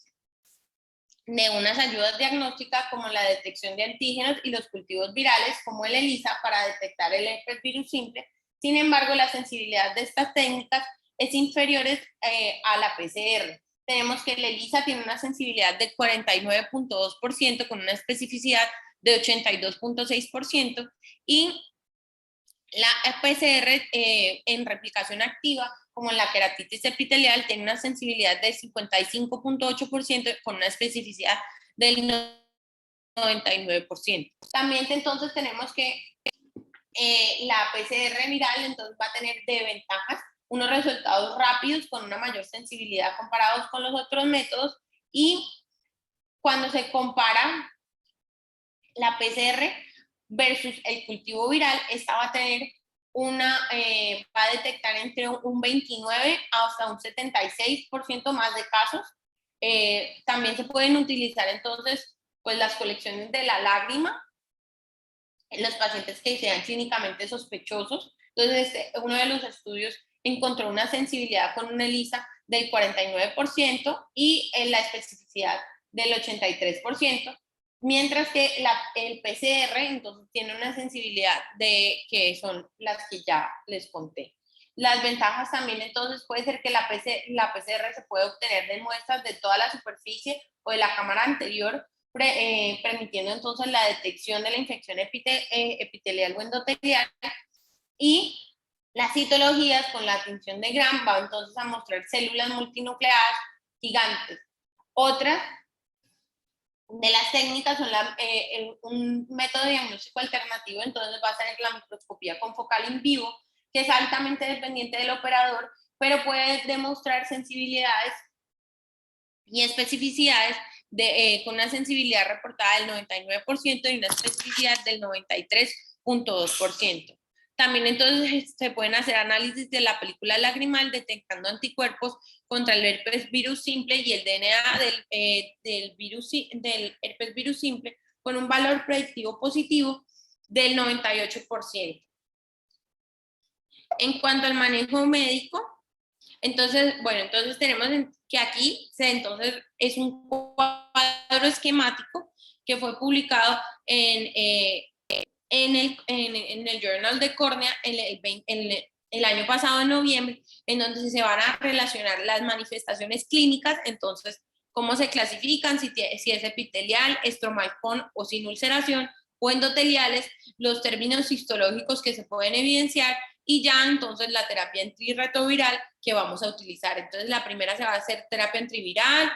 de unas ayudas diagnósticas como la detección de antígenos y los cultivos virales como el ELISA para detectar el herpes virus simple. Sin embargo, la sensibilidad de estas técnicas es inferior a la PCR. Tenemos que el ELISA tiene una sensibilidad de 49.2% con una especificidad de 82.6% y la PCR en replicación activa, como la queratitis epitelial, tiene una sensibilidad de 55.8% con una especificidad del 99%. También entonces tenemos que la PCR viral entonces va a tener de ventajas unos resultados rápidos con una mayor sensibilidad comparados con los otros métodos y cuando se compara la PCR versus el cultivo viral, esta va a tener va a detectar entre un 29 hasta un 76% más de casos. También se pueden utilizar entonces pues las colecciones de la lágrima en los pacientes que sean clínicamente sospechosos. Entonces, uno de los estudios encontró una sensibilidad con una ELISA del 49% y en la especificidad del 83%, mientras que el PCR entonces tiene una sensibilidad de que son las que ya les conté. Las ventajas también entonces puede ser que la PCR se puede obtener de muestras de toda la superficie o de la cámara anterior, permitiendo entonces la detección de la infección epitelial o endotelial y las citologías con la tinción de Gram va entonces a mostrar células multinucleadas gigantes. Otras de las técnicas son un método diagnóstico alternativo, entonces va a ser la microscopía con focal in vivo, que es altamente dependiente del operador, pero puede demostrar sensibilidades y especificidades con una sensibilidad reportada del 99% y una especificidad del 93.2%. También entonces se pueden hacer análisis de la película lagrimal detectando anticuerpos contra el herpes virus simple y el DNA del herpes virus simple con un valor predictivo positivo del 98%. En cuanto al manejo médico, entonces, bueno, entonces tenemos que aquí, entonces es un cuadro esquemático que fue publicado en el Journal de Córnea el año pasado, en noviembre, en donde se van a relacionar las manifestaciones clínicas, entonces, cómo se clasifican, si es epitelial, estromal con o sin ulceración, o endoteliales, los términos histológicos que se pueden evidenciar, y ya entonces la terapia antirretroviral que vamos a utilizar. Entonces la primera se va a hacer terapia antiviral,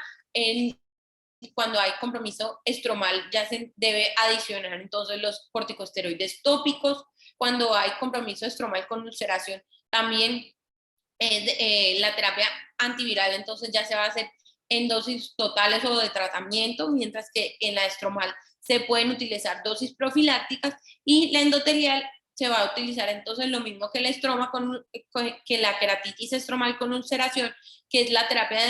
cuando hay compromiso estromal ya se debe adicionar entonces los corticosteroides tópicos, cuando hay compromiso estromal con ulceración también la terapia antiviral entonces ya se va a hacer en dosis totales o de tratamiento, mientras que en la estromal se pueden utilizar dosis profilácticas, y la endotelial se va a utilizar entonces lo mismo que el estroma que la queratitis estromal con ulceración, que es la terapia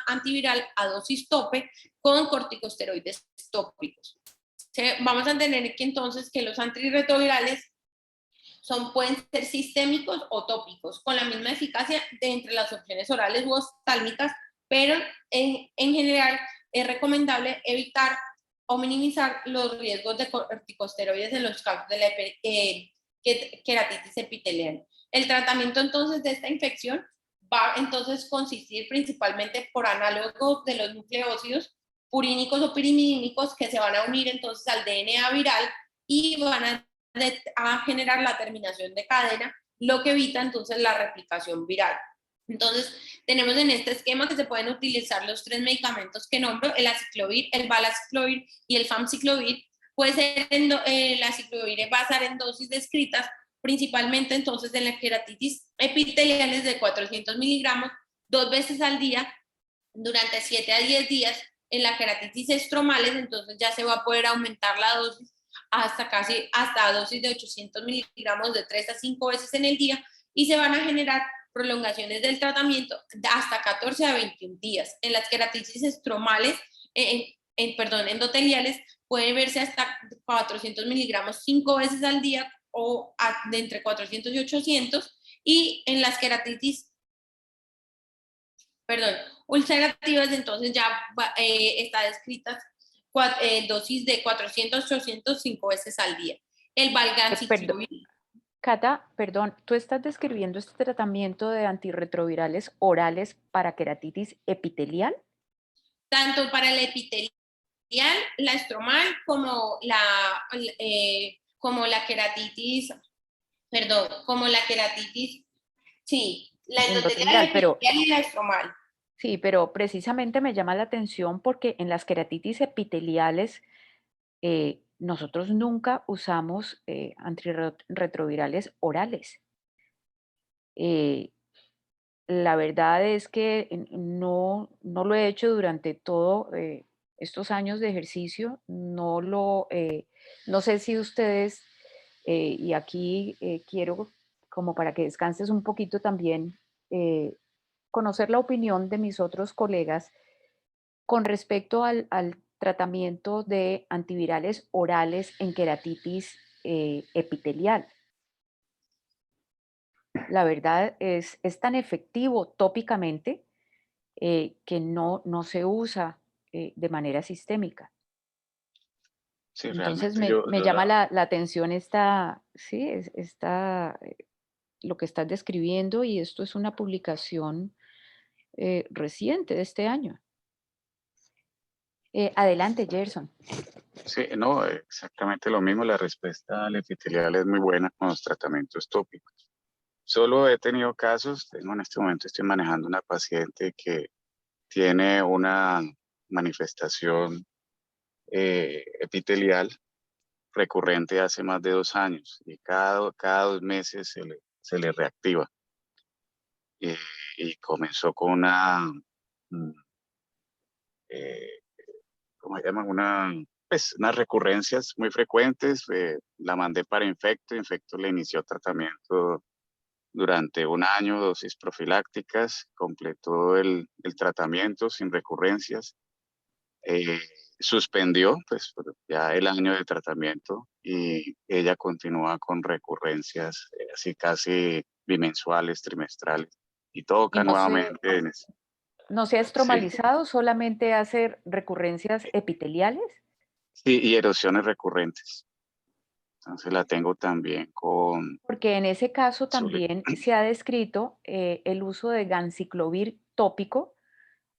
antiviral a dosis tope con corticosteroides tópicos. Vamos a tener que entonces que los antirretrovirales pueden ser sistémicos o tópicos, con la misma eficacia de entre las opciones orales u oftálmicas, pero en general es recomendable evitar o minimizar los riesgos de corticosteroides en los casos de la queratitis epitelial. El tratamiento entonces de esta infección va entonces consistir principalmente por análogos de los nucleócidos purínicos o pirimidínicos que se van a unir entonces al DNA viral y van a generar la terminación de cadena, lo que evita entonces la replicación viral. Entonces, tenemos en este esquema que se pueden utilizar los 3 medicamentos que nombro, el aciclovir, el valaciclovir y el famciclovir. Puede ser el aciclovir va a estar en dosis descritas, principalmente entonces en la queratitis epiteliales de 400 miligramos 2 veces al día durante 7 a 10 días. En la queratitis estromales entonces ya se va a poder aumentar la dosis hasta dosis de 800 miligramos de 3 a 5 veces en el día, y se van a generar prolongaciones del tratamiento de hasta 14 a 21 días. En las queratitis estromales, endoteliales, puede verse hasta 400 miligramos 5 veces al día o de entre 400 y 800, y en las queratitis ulcerativas entonces ya está descritas dosis de 400, 800, 5 veces al día. El valganciclovir. Cata, perdón, ¿tú estás describiendo este tratamiento de antirretrovirales orales para queratitis epitelial? Tanto para el epitelial, la estromal, como la queratitis, sí, la endotelial, la epitelial y la estromal. Sí, pero precisamente me llama la atención porque en las queratitis epiteliales nosotros nunca usamos antirretrovirales orales. La verdad es que no lo he hecho durante todos estos años de ejercicio. No sé si ustedes, y aquí quiero como para que descanses un poquito también, conocer la opinión de mis otros colegas con respecto al tratamiento de antivirales orales en queratitis epitelial. La verdad es tan efectivo tópicamente que no se usa de manera sistémica. Sí, Entonces realmente me llama la atención sí, lo que estás describiendo, y esto es una publicación reciente de este año. Adelante, Gerson. Sí, no, exactamente lo mismo. La respuesta al epitelial es muy buena con los tratamientos tópicos. Solo he tenido casos, en este momento estoy manejando una paciente que tiene una manifestación epitelial recurrente hace más de 2 años, y cada 2 meses se le reactiva. Y comenzó con mm, eh, ¿cómo se llaman? Unas recurrencias muy frecuentes. La mandé para Infecto. Infecto le inició tratamiento durante 1 año, dosis profilácticas, completó el tratamiento sin recurrencias. suspendió pues ya el año de tratamiento y ella continúa con recurrencias así casi bimensuales, trimestrales y Y toca no se, nuevamente en no se ha sí, estromalizado, solamente hace recurrencias epiteliales. sí, y erosiones recurrentes. Entonces la tengo también con Porque en ese caso Zule. también se ha descrito el uso de ganciclovir tópico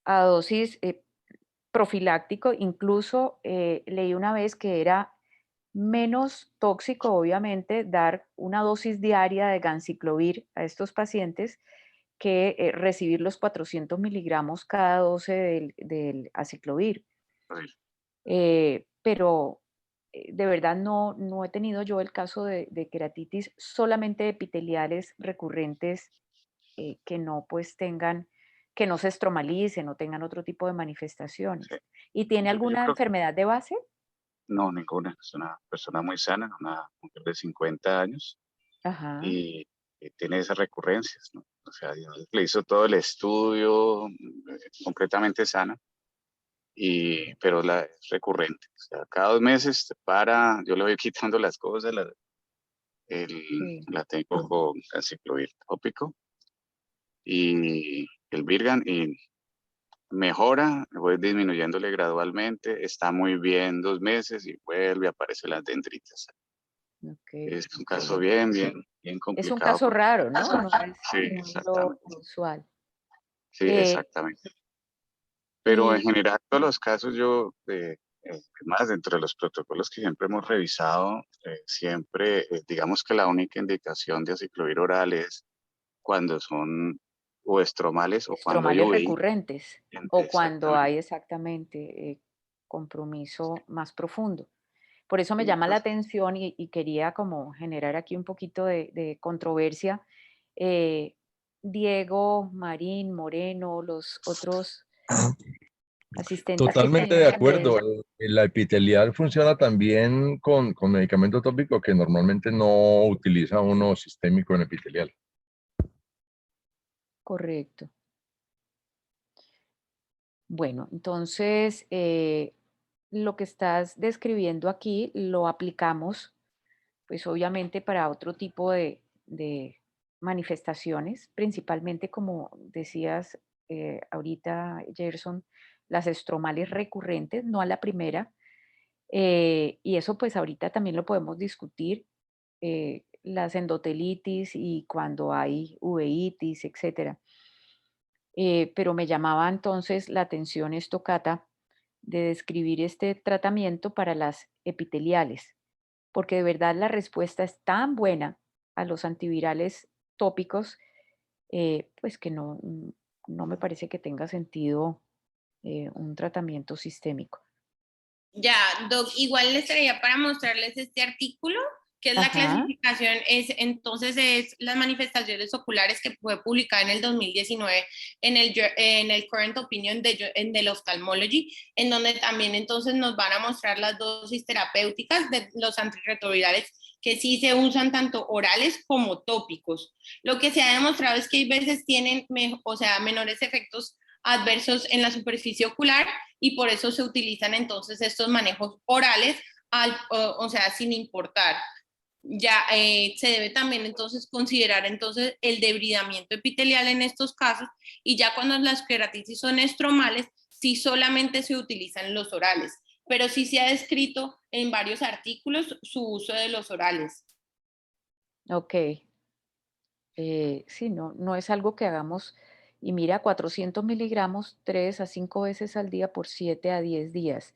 a dosis profiláctico. Incluso leí una vez que era menos tóxico, obviamente, dar una dosis diaria de ganciclovir a estos pacientes que recibir los 400 miligramos cada 12 del aciclovir. Pero de verdad no he tenido yo el caso de queratitis solamente epiteliales recurrentes que no pues tengan, que no se estromalicen o tengan otro tipo de Sí. manifestaciones. ¿Y tiene Yo alguna creo que enfermedad de base? no, ninguna. Es una persona muy sana, una mujer de 50 años Ajá, y tiene esas recurrencias, ¿no? O sea, Dios le hizo todo el estudio completamente sana, pero es recurrente. O sea, cada 2 meses se para, yo le voy quitando las cosas, sí. la tengo con aciclovir tópico y el Virgan y mejora, voy disminuyéndole gradualmente, está muy bien 2 meses y vuelve a aparecer las dendritas. Ok. Es un caso bien, bien, bien Es un complicado caso porque raro, ¿no? sí, No es lo exactamente. usual. Sí, Eh, exactamente. Pero en y general, todos los casos más dentro de los protocolos que siempre hemos revisado, siempre, digamos que la única indicación de aciclovir oral es cuando son o estromales o cuando hay estromales UVI. recurrentes o cuando Exactamente. hay exactamente compromiso más profundo. Por eso me Sí, llama la entonces, atención y quería como generar aquí un poquito de controversia. eh, Diego, Marín, Moreno, los otros asistentes que Totalmente de tenían ustedes. acuerdo. La epitelial funciona también con medicamento tópico que normalmente no utiliza uno sistémico en epitelial. Correcto. Bueno, entonces lo que estás describiendo aquí lo aplicamos, pues obviamente para otro tipo de manifestaciones, principalmente como decías ahorita, Gerson, las estromales recurrentes, no a la primera. Y eso pues ahorita también lo podemos discutir, las endotelitis y cuando hay uveitis, etcétera. Pero me llamaba entonces la atención esto, Cata, de describir este tratamiento para las epiteliales, porque de verdad la respuesta es tan buena a los antivirales tópicos, pues que no me parece que tenga sentido un tratamiento sistémico. Ya, Doc, igual les traía para mostrarles este artículo, que es la Ajá, clasificación, es las manifestaciones oculares que fue publicada en el 2019 en el Current Opinion del Ophthalmology, en donde también entonces nos van a mostrar las dosis terapéuticas de los antirretrovirales que sí se usan tanto orales como tópicos. Lo que se ha demostrado es que hay veces tienen, o sea, menores efectos adversos en la superficie ocular y por eso se utilizan entonces estos manejos orales, o sea, sin importar. Ya se debe también entonces considerar entonces el debridamiento epitelial en estos casos y ya cuando las queratitis son estromales, sí solamente se utilizan los orales, pero sí se ha descrito en varios artículos su uso de los orales. ok. Sí, no es algo que hagamos. Y mira, 400 miligramos 3 a 5 veces al día por 7 a 10 días.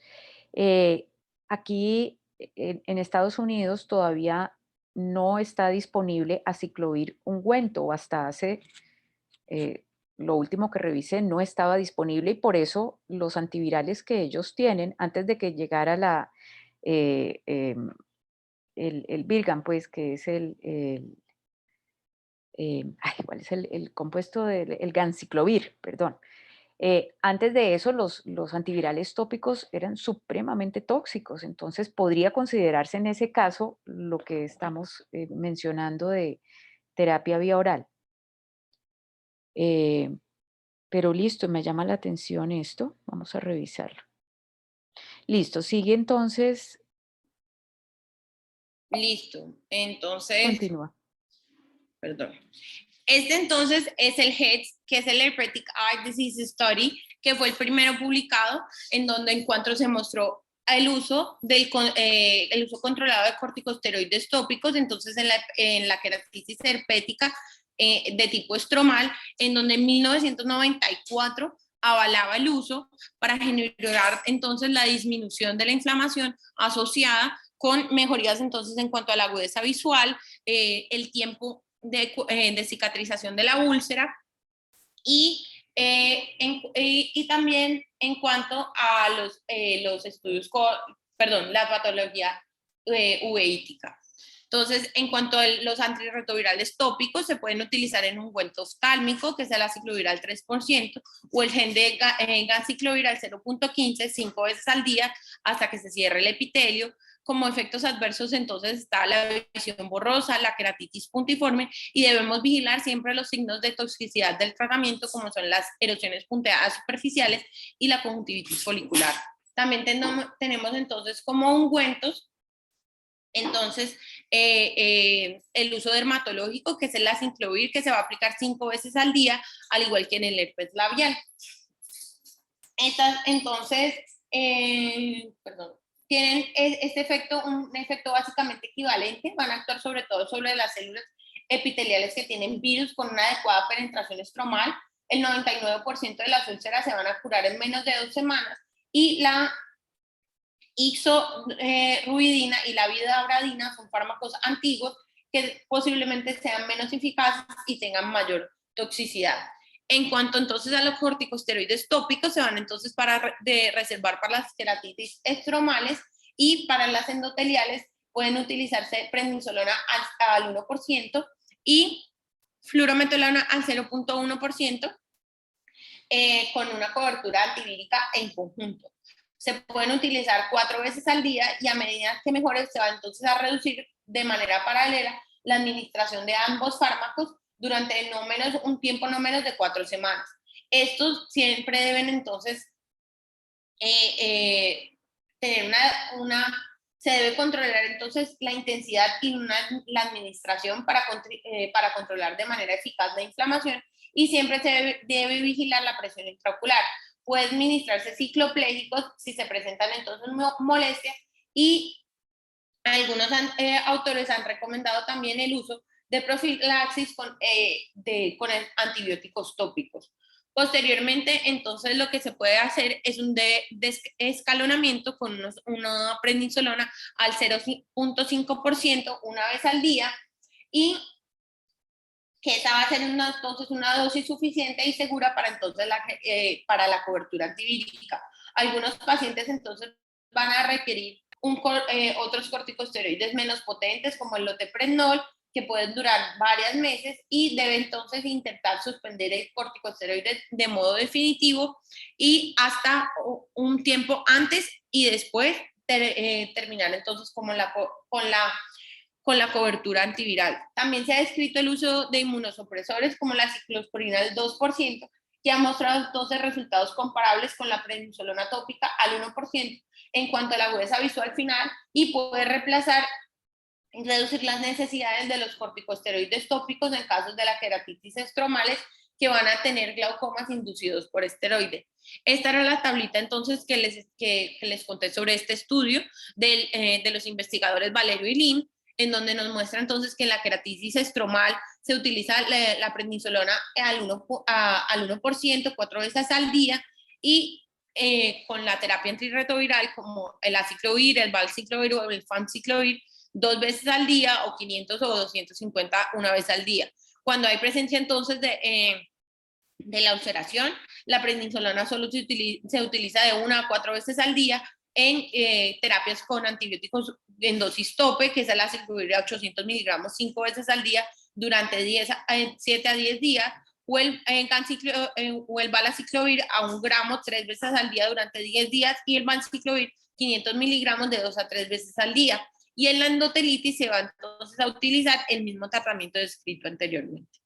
Aquí en Estados Unidos todavía no está disponible aciclovir ungüento o hasta hace, eh, lo último que revisé, no estaba disponible y por eso los antivirales que ellos tienen, antes de que llegara eh, em, el Virgan, pues que es ¿cuál es el compuesto del el ganciclovir? Perdón. Antes de eso, los antivirales tópicos eran supremamente tóxicos, entonces podría considerarse en ese caso lo que estamos mencionando de terapia vía oral. Pero listo, me llama la atención esto, vamos a revisarlo. Listo, sigue entonces, Listo. Entonces, continúa. perdón. Este entonces es el HEDS, que es el Hepatic Eye Disease Study, que fue el primero publicado, en donde en cuanto se mostró el uso controlado de corticosteroides tópicos, entonces en la queratitis herpética de tipo estromal, en donde en 1994 avalaba el uso para generar entonces la disminución de la inflamación asociada con mejorías entonces en cuanto a la agudeza visual, el tiempo de cicatrización de la úlcera y también en cuanto a los estudios, la patología uveítica. Entonces, en cuanto a los antirretrovirales tópicos, se pueden utilizar en ungüento oftálmico, que es el aciclovir 3%, o el gen de ganciclovir 0.15, 5 veces al día, hasta que se cierre el epitelio. Como efectos adversos, entonces está la visión borrosa, la queratitis puntiforme, y debemos vigilar siempre los signos de toxicidad del tratamiento, como son las erosiones punteadas superficiales y la conjuntivitis folicular. También tenemos entonces como ungüentos, entonces el uso dermatológico, que es el acinclovir, que se va a aplicar 5 veces al día, al igual que en el herpes labial. Entonces, tienen este efecto, un efecto básicamente equivalente, van a actuar sobre todo sobre las células epiteliales que tienen virus con una adecuada penetración estromal. El 99% de las úlceras se van a curar en menos de 2 semanas, y la ixoruidina y la vidabradina son fármacos antiguos que posiblemente sean menos eficaces y tengan mayor toxicidad. En cuanto entonces a los corticosteroides tópicos, se van entonces reservar para las queratitis estromales, y para las endoteliales pueden utilizarse prednisolona al 1% y fluorometolona al 0.1%, con una cobertura antivírica en conjunto. Se pueden utilizar 4 veces al día, y a medida que mejore se va entonces a reducir de manera paralela la administración de ambos fármacos durante un tiempo no menos de 4 semanas. Estos siempre deben entonces tener se debe controlar entonces la intensidad y la administración para controlar de manera eficaz la inflamación, y siempre se debe vigilar la presión intraocular. Puede administrarse cicloplégicos si se presentan entonces molestias, y algunos autores han recomendado también el uso de profilaxis con antibióticos tópicos. Posteriormente, entonces, lo que se puede hacer es un escalonamiento con una prednisolona al 0.5% una vez al día, y que esa va a ser entonces una dosis suficiente y segura para entonces para la cobertura antivírica. Algunos pacientes entonces van a requerir otros corticosteroides menos potentes, como el loteprednol, que pueden durar varios meses, y debe entonces intentar suspender el corticosteroide de modo definitivo y hasta un tiempo antes y después terminar entonces con la cobertura antiviral. También se ha descrito el uso de inmunosupresores como la ciclosporina al 2%, que ha mostrado entonces resultados comparables con la prednisolona tópica al 1% en cuanto a la agudeza visual final, y puede reemplazar y reducir las necesidades de los corticosteroides tópicos en casos de la queratitis estromales que van a tener glaucomas inducidos por esteroide. Esta era la tablita entonces que les conté sobre este estudio de los investigadores Valerio y Lin, en donde nos muestra entonces que en la queratitis estromal se utiliza la prednisolona al 1%, 4 veces al día, y con la terapia antirretroviral como el aciclovir, el valciclovir o el famciclovir 2 veces al día, o 500 o 250 una vez al día. Cuando hay presencia entonces de la ulceración, la prednisolona solo se utiliza de 1 a 4 veces al día en terapias con antibióticos en dosis tope, que es el aciclovir a 800 miligramos 5 veces al día durante 7 a 10 días, o el valaciclovir a 1 gramo 3 veces al día durante 10 días, y el valciclovir 500 miligramos de 2 a 3 veces al día. Y en la endotelitis se va entonces a utilizar el mismo tratamiento descrito anteriormente.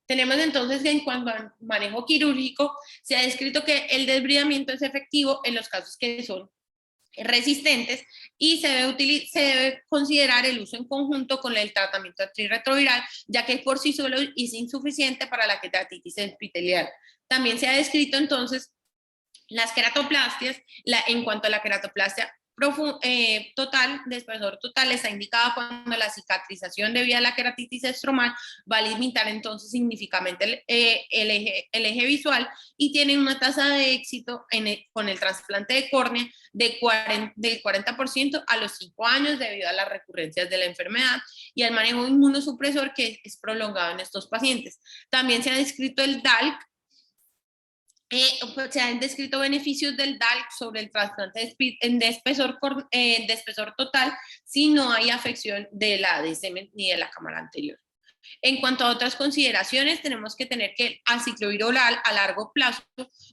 Tenemos entonces que en cuanto al manejo quirúrgico, se ha descrito que el desbridamiento es efectivo en los casos que son resistentes, y se debe considerar el uso en conjunto con el tratamiento antirretroviral, ya que por sí solo es insuficiente para la queratitis epitelial. También se ha descrito entonces las queratoplastias. En cuanto a la queratoplastia total, de espesor total, está indicada cuando la cicatrización debido a la queratitis estromal va a limitar entonces significativamente el eje visual, y tiene una tasa de éxito con el trasplante de córnea del 40% a los 5 años debido a las recurrencias de la enfermedad y al manejo inmunosupresor que es prolongado en estos pacientes. También se ha descrito el DALC. Se han descrito beneficios del DALC sobre el trasplante de espesor total si no hay afección de la ADSM ni de la cámara anterior. En cuanto a otras consideraciones, tenemos que tener que el aciclovir oral a largo plazo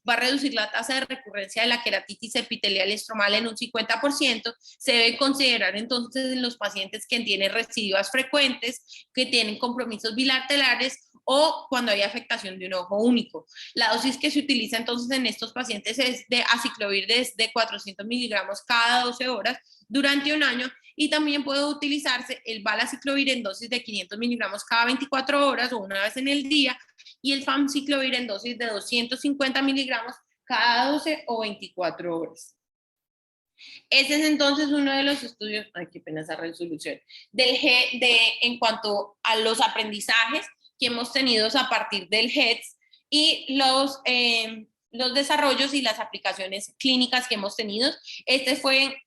va a reducir la tasa de recurrencia de la queratitis epitelial estromal en un 50%. Se debe considerar entonces en los pacientes que tienen residuas frecuentes, que tienen compromisos bilaterales o cuando hay afectación de un ojo único. La dosis que se utiliza entonces en estos pacientes es de aciclovir de 400 miligramos cada 12 horas durante un año, y también puede utilizarse el valaciclovir en dosis de 500 miligramos cada 24 horas o una vez en el día, y el famciclovir en dosis de 250 miligramos cada 12 o 24 horas. Ese es entonces uno de los estudios, ay, qué pena esa resolución, en cuanto a los aprendizajes que hemos tenido a partir del HEDS y los desarrollos y las aplicaciones clínicas que hemos tenido. Este fue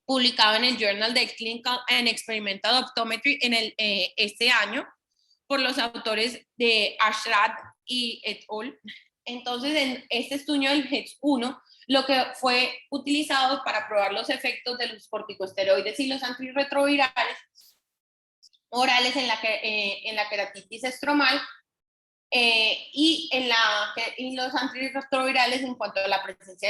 publicado en el Journal of Clinical and Experimental Optometry este año por los autores de Ashrad y et al. Entonces, en este estudio del HEDS-1, lo que fue utilizado para probar los efectos de los corticosteroides y los antirretrovirales orales en la queratitis estromal y los antirretrovirales en cuanto a la presencia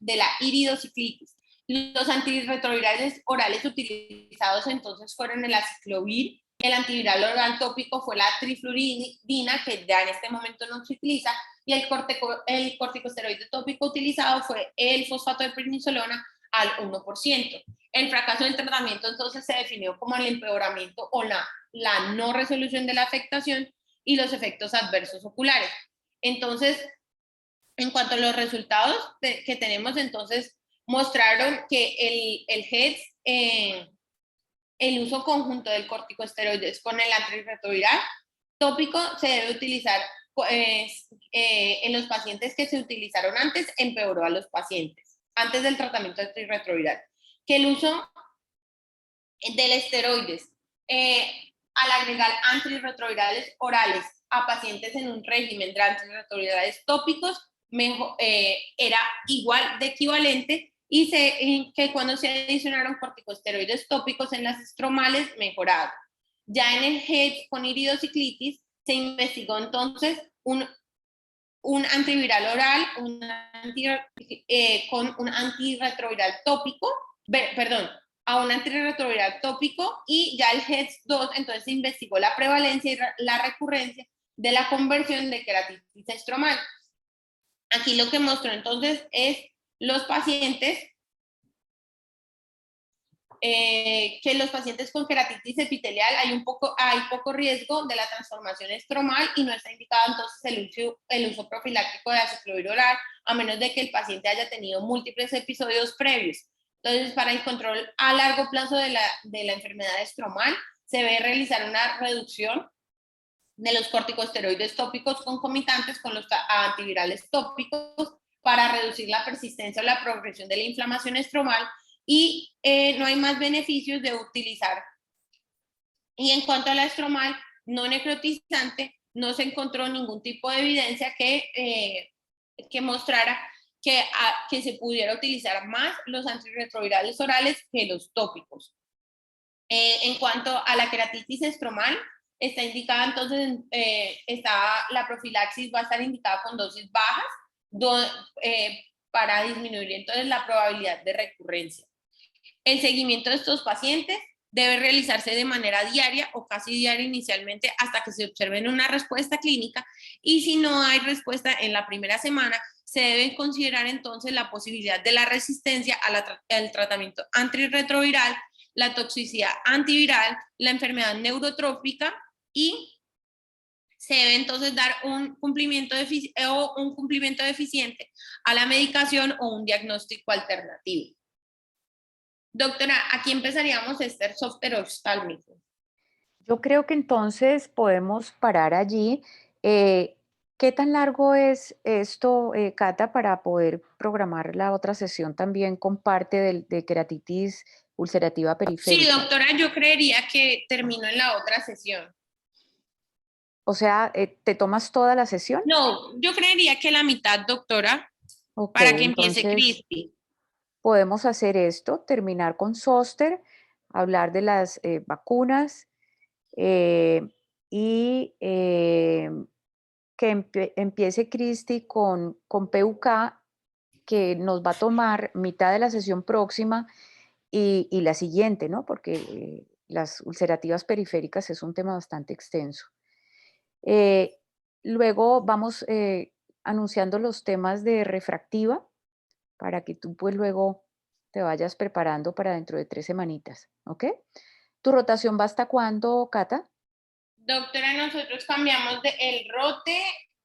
de la iridociclitis. Los antirretrovirales orales utilizados entonces fueron el aciclovir, el antiviral oral tópico fue la trifluridina, que ya en este momento no se utiliza, y el corticosteroide tópico utilizado fue el fosfato de prednisolona al 1%. El fracaso del tratamiento entonces se definió como el empeoramiento o la no resolución de la afectación y los efectos adversos oculares. Entonces, en cuanto a los resultados que tenemos, entonces mostraron que el HEDS, el uso conjunto del corticosteroides con el antirretroviral tópico se debe utilizar en los pacientes que se utilizaron antes, empeoró a los pacientes antes del tratamiento antirretroviral. Que el uso del esteroides al agregar antirretrovirales orales a pacientes en un régimen de antirretrovirales tópicos era igual de equivalente, y que cuando se adicionaron corticosteroides tópicos en las estromales mejoraron. Ya en el HEDS con iridociclitis se investigó entonces un antiviral oral con un antirretroviral tópico, a un antirretroviral tópico, y ya el HEDS-2 entonces se investigó la prevalencia y la recurrencia de la conversión de queratitis estromal. Aquí lo que mostró entonces es los pacientes, que los pacientes con queratitis epitelial hay poco riesgo de la transformación estromal y no está indicado entonces el uso profiláctico de aciclovir oral, a menos de que el paciente haya tenido múltiples episodios previos. Entonces, para el control a largo plazo de la enfermedad estromal, se debe realizar una reducción de los corticosteroides tópicos concomitantes con los antivirales tópicos para reducir la persistencia o la progresión de la inflamación estromal, y no hay más beneficios de utilizar. Y en cuanto a la estromal no necrotizante, no se encontró ningún tipo de evidencia que mostrara que se pudiera utilizar más los antirretrovirales orales que los tópicos. En cuanto a la queratitis estromal, está indicada entonces, la profilaxis va a estar indicada con dosis bajas para disminuir entonces la probabilidad de recurrencia. El seguimiento de estos pacientes debe realizarse de manera diaria o casi diaria inicialmente hasta que se observe una respuesta clínica, y si no hay respuesta en la primera semana, se debe considerar entonces la posibilidad de la resistencia al tratamiento antirretroviral, la toxicidad antiviral, la enfermedad neurotrófica y se debe entonces dar un cumplimiento deficiente a la medicación o un diagnóstico alternativo. Doctora, aquí empezaríamos este software oftálmico. Yo creo que entonces podemos parar allí. ¿Qué tan largo es esto, Cata, para poder programar la otra sesión también con parte de queratitis ulcerativa Sí, periférica? doctora, yo creería que termino en la otra sesión. O sea, ¿te tomas toda la sesión? No, yo creería que la mitad, doctora, Ok, para que empiece entonces Cristi. podemos hacer esto, terminar con Zoster, hablar de las vacunas eh, y que empiece Cristi con PUK, que nos va a tomar mitad de la sesión próxima y la siguiente, ¿no? Porque las ulcerativas periféricas es un tema bastante extenso. Eh, Luego vamos anunciando los temas de refractiva para que tú pues luego te vayas preparando para dentro de 3 semanitas, ¿ok? ¿Tu rotación va hasta cuándo, Cata? Doctora, nosotros cambiamos el rote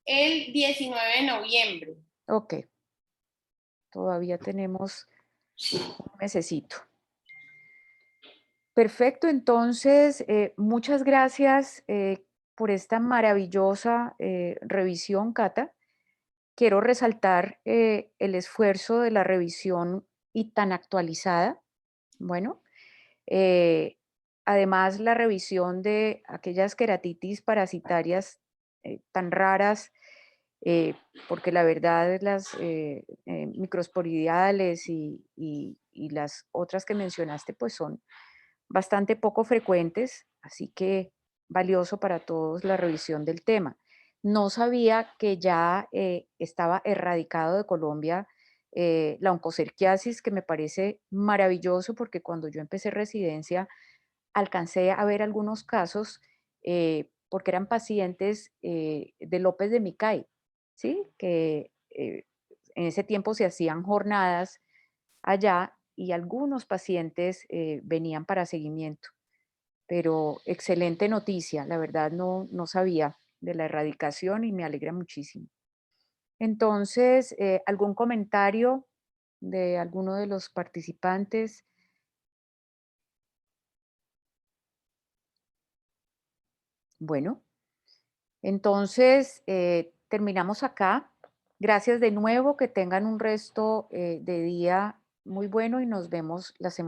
el 19 de noviembre. Ok, todavía tenemos un mesecito. Perfecto, entonces, muchas gracias por esta maravillosa revisión, Cata. Quiero resaltar el esfuerzo de la revisión y tan actualizada. Bueno, eh, además la revisión de aquellas queratitis parasitarias tan raras, porque la verdad las microsporidiales y las otras que mencionaste pues son bastante poco frecuentes, así que valioso para todos la revisión del tema. No sabía que ya estaba erradicado de Colombia la oncocerquiasis, que me parece maravilloso porque cuando yo empecé residencia alcancé a ver algunos casos porque eran pacientes de López de Micay, ¿sí? Que en ese tiempo se hacían jornadas allá y algunos pacientes venían para seguimiento. Pero excelente noticia, la verdad no sabía de la erradicación y me alegra muchísimo. Entonces, ¿algún comentario de alguno de los participantes? Bueno, entonces terminamos acá. Gracias de nuevo, que tengan un resto de día muy bueno y nos vemos la semana.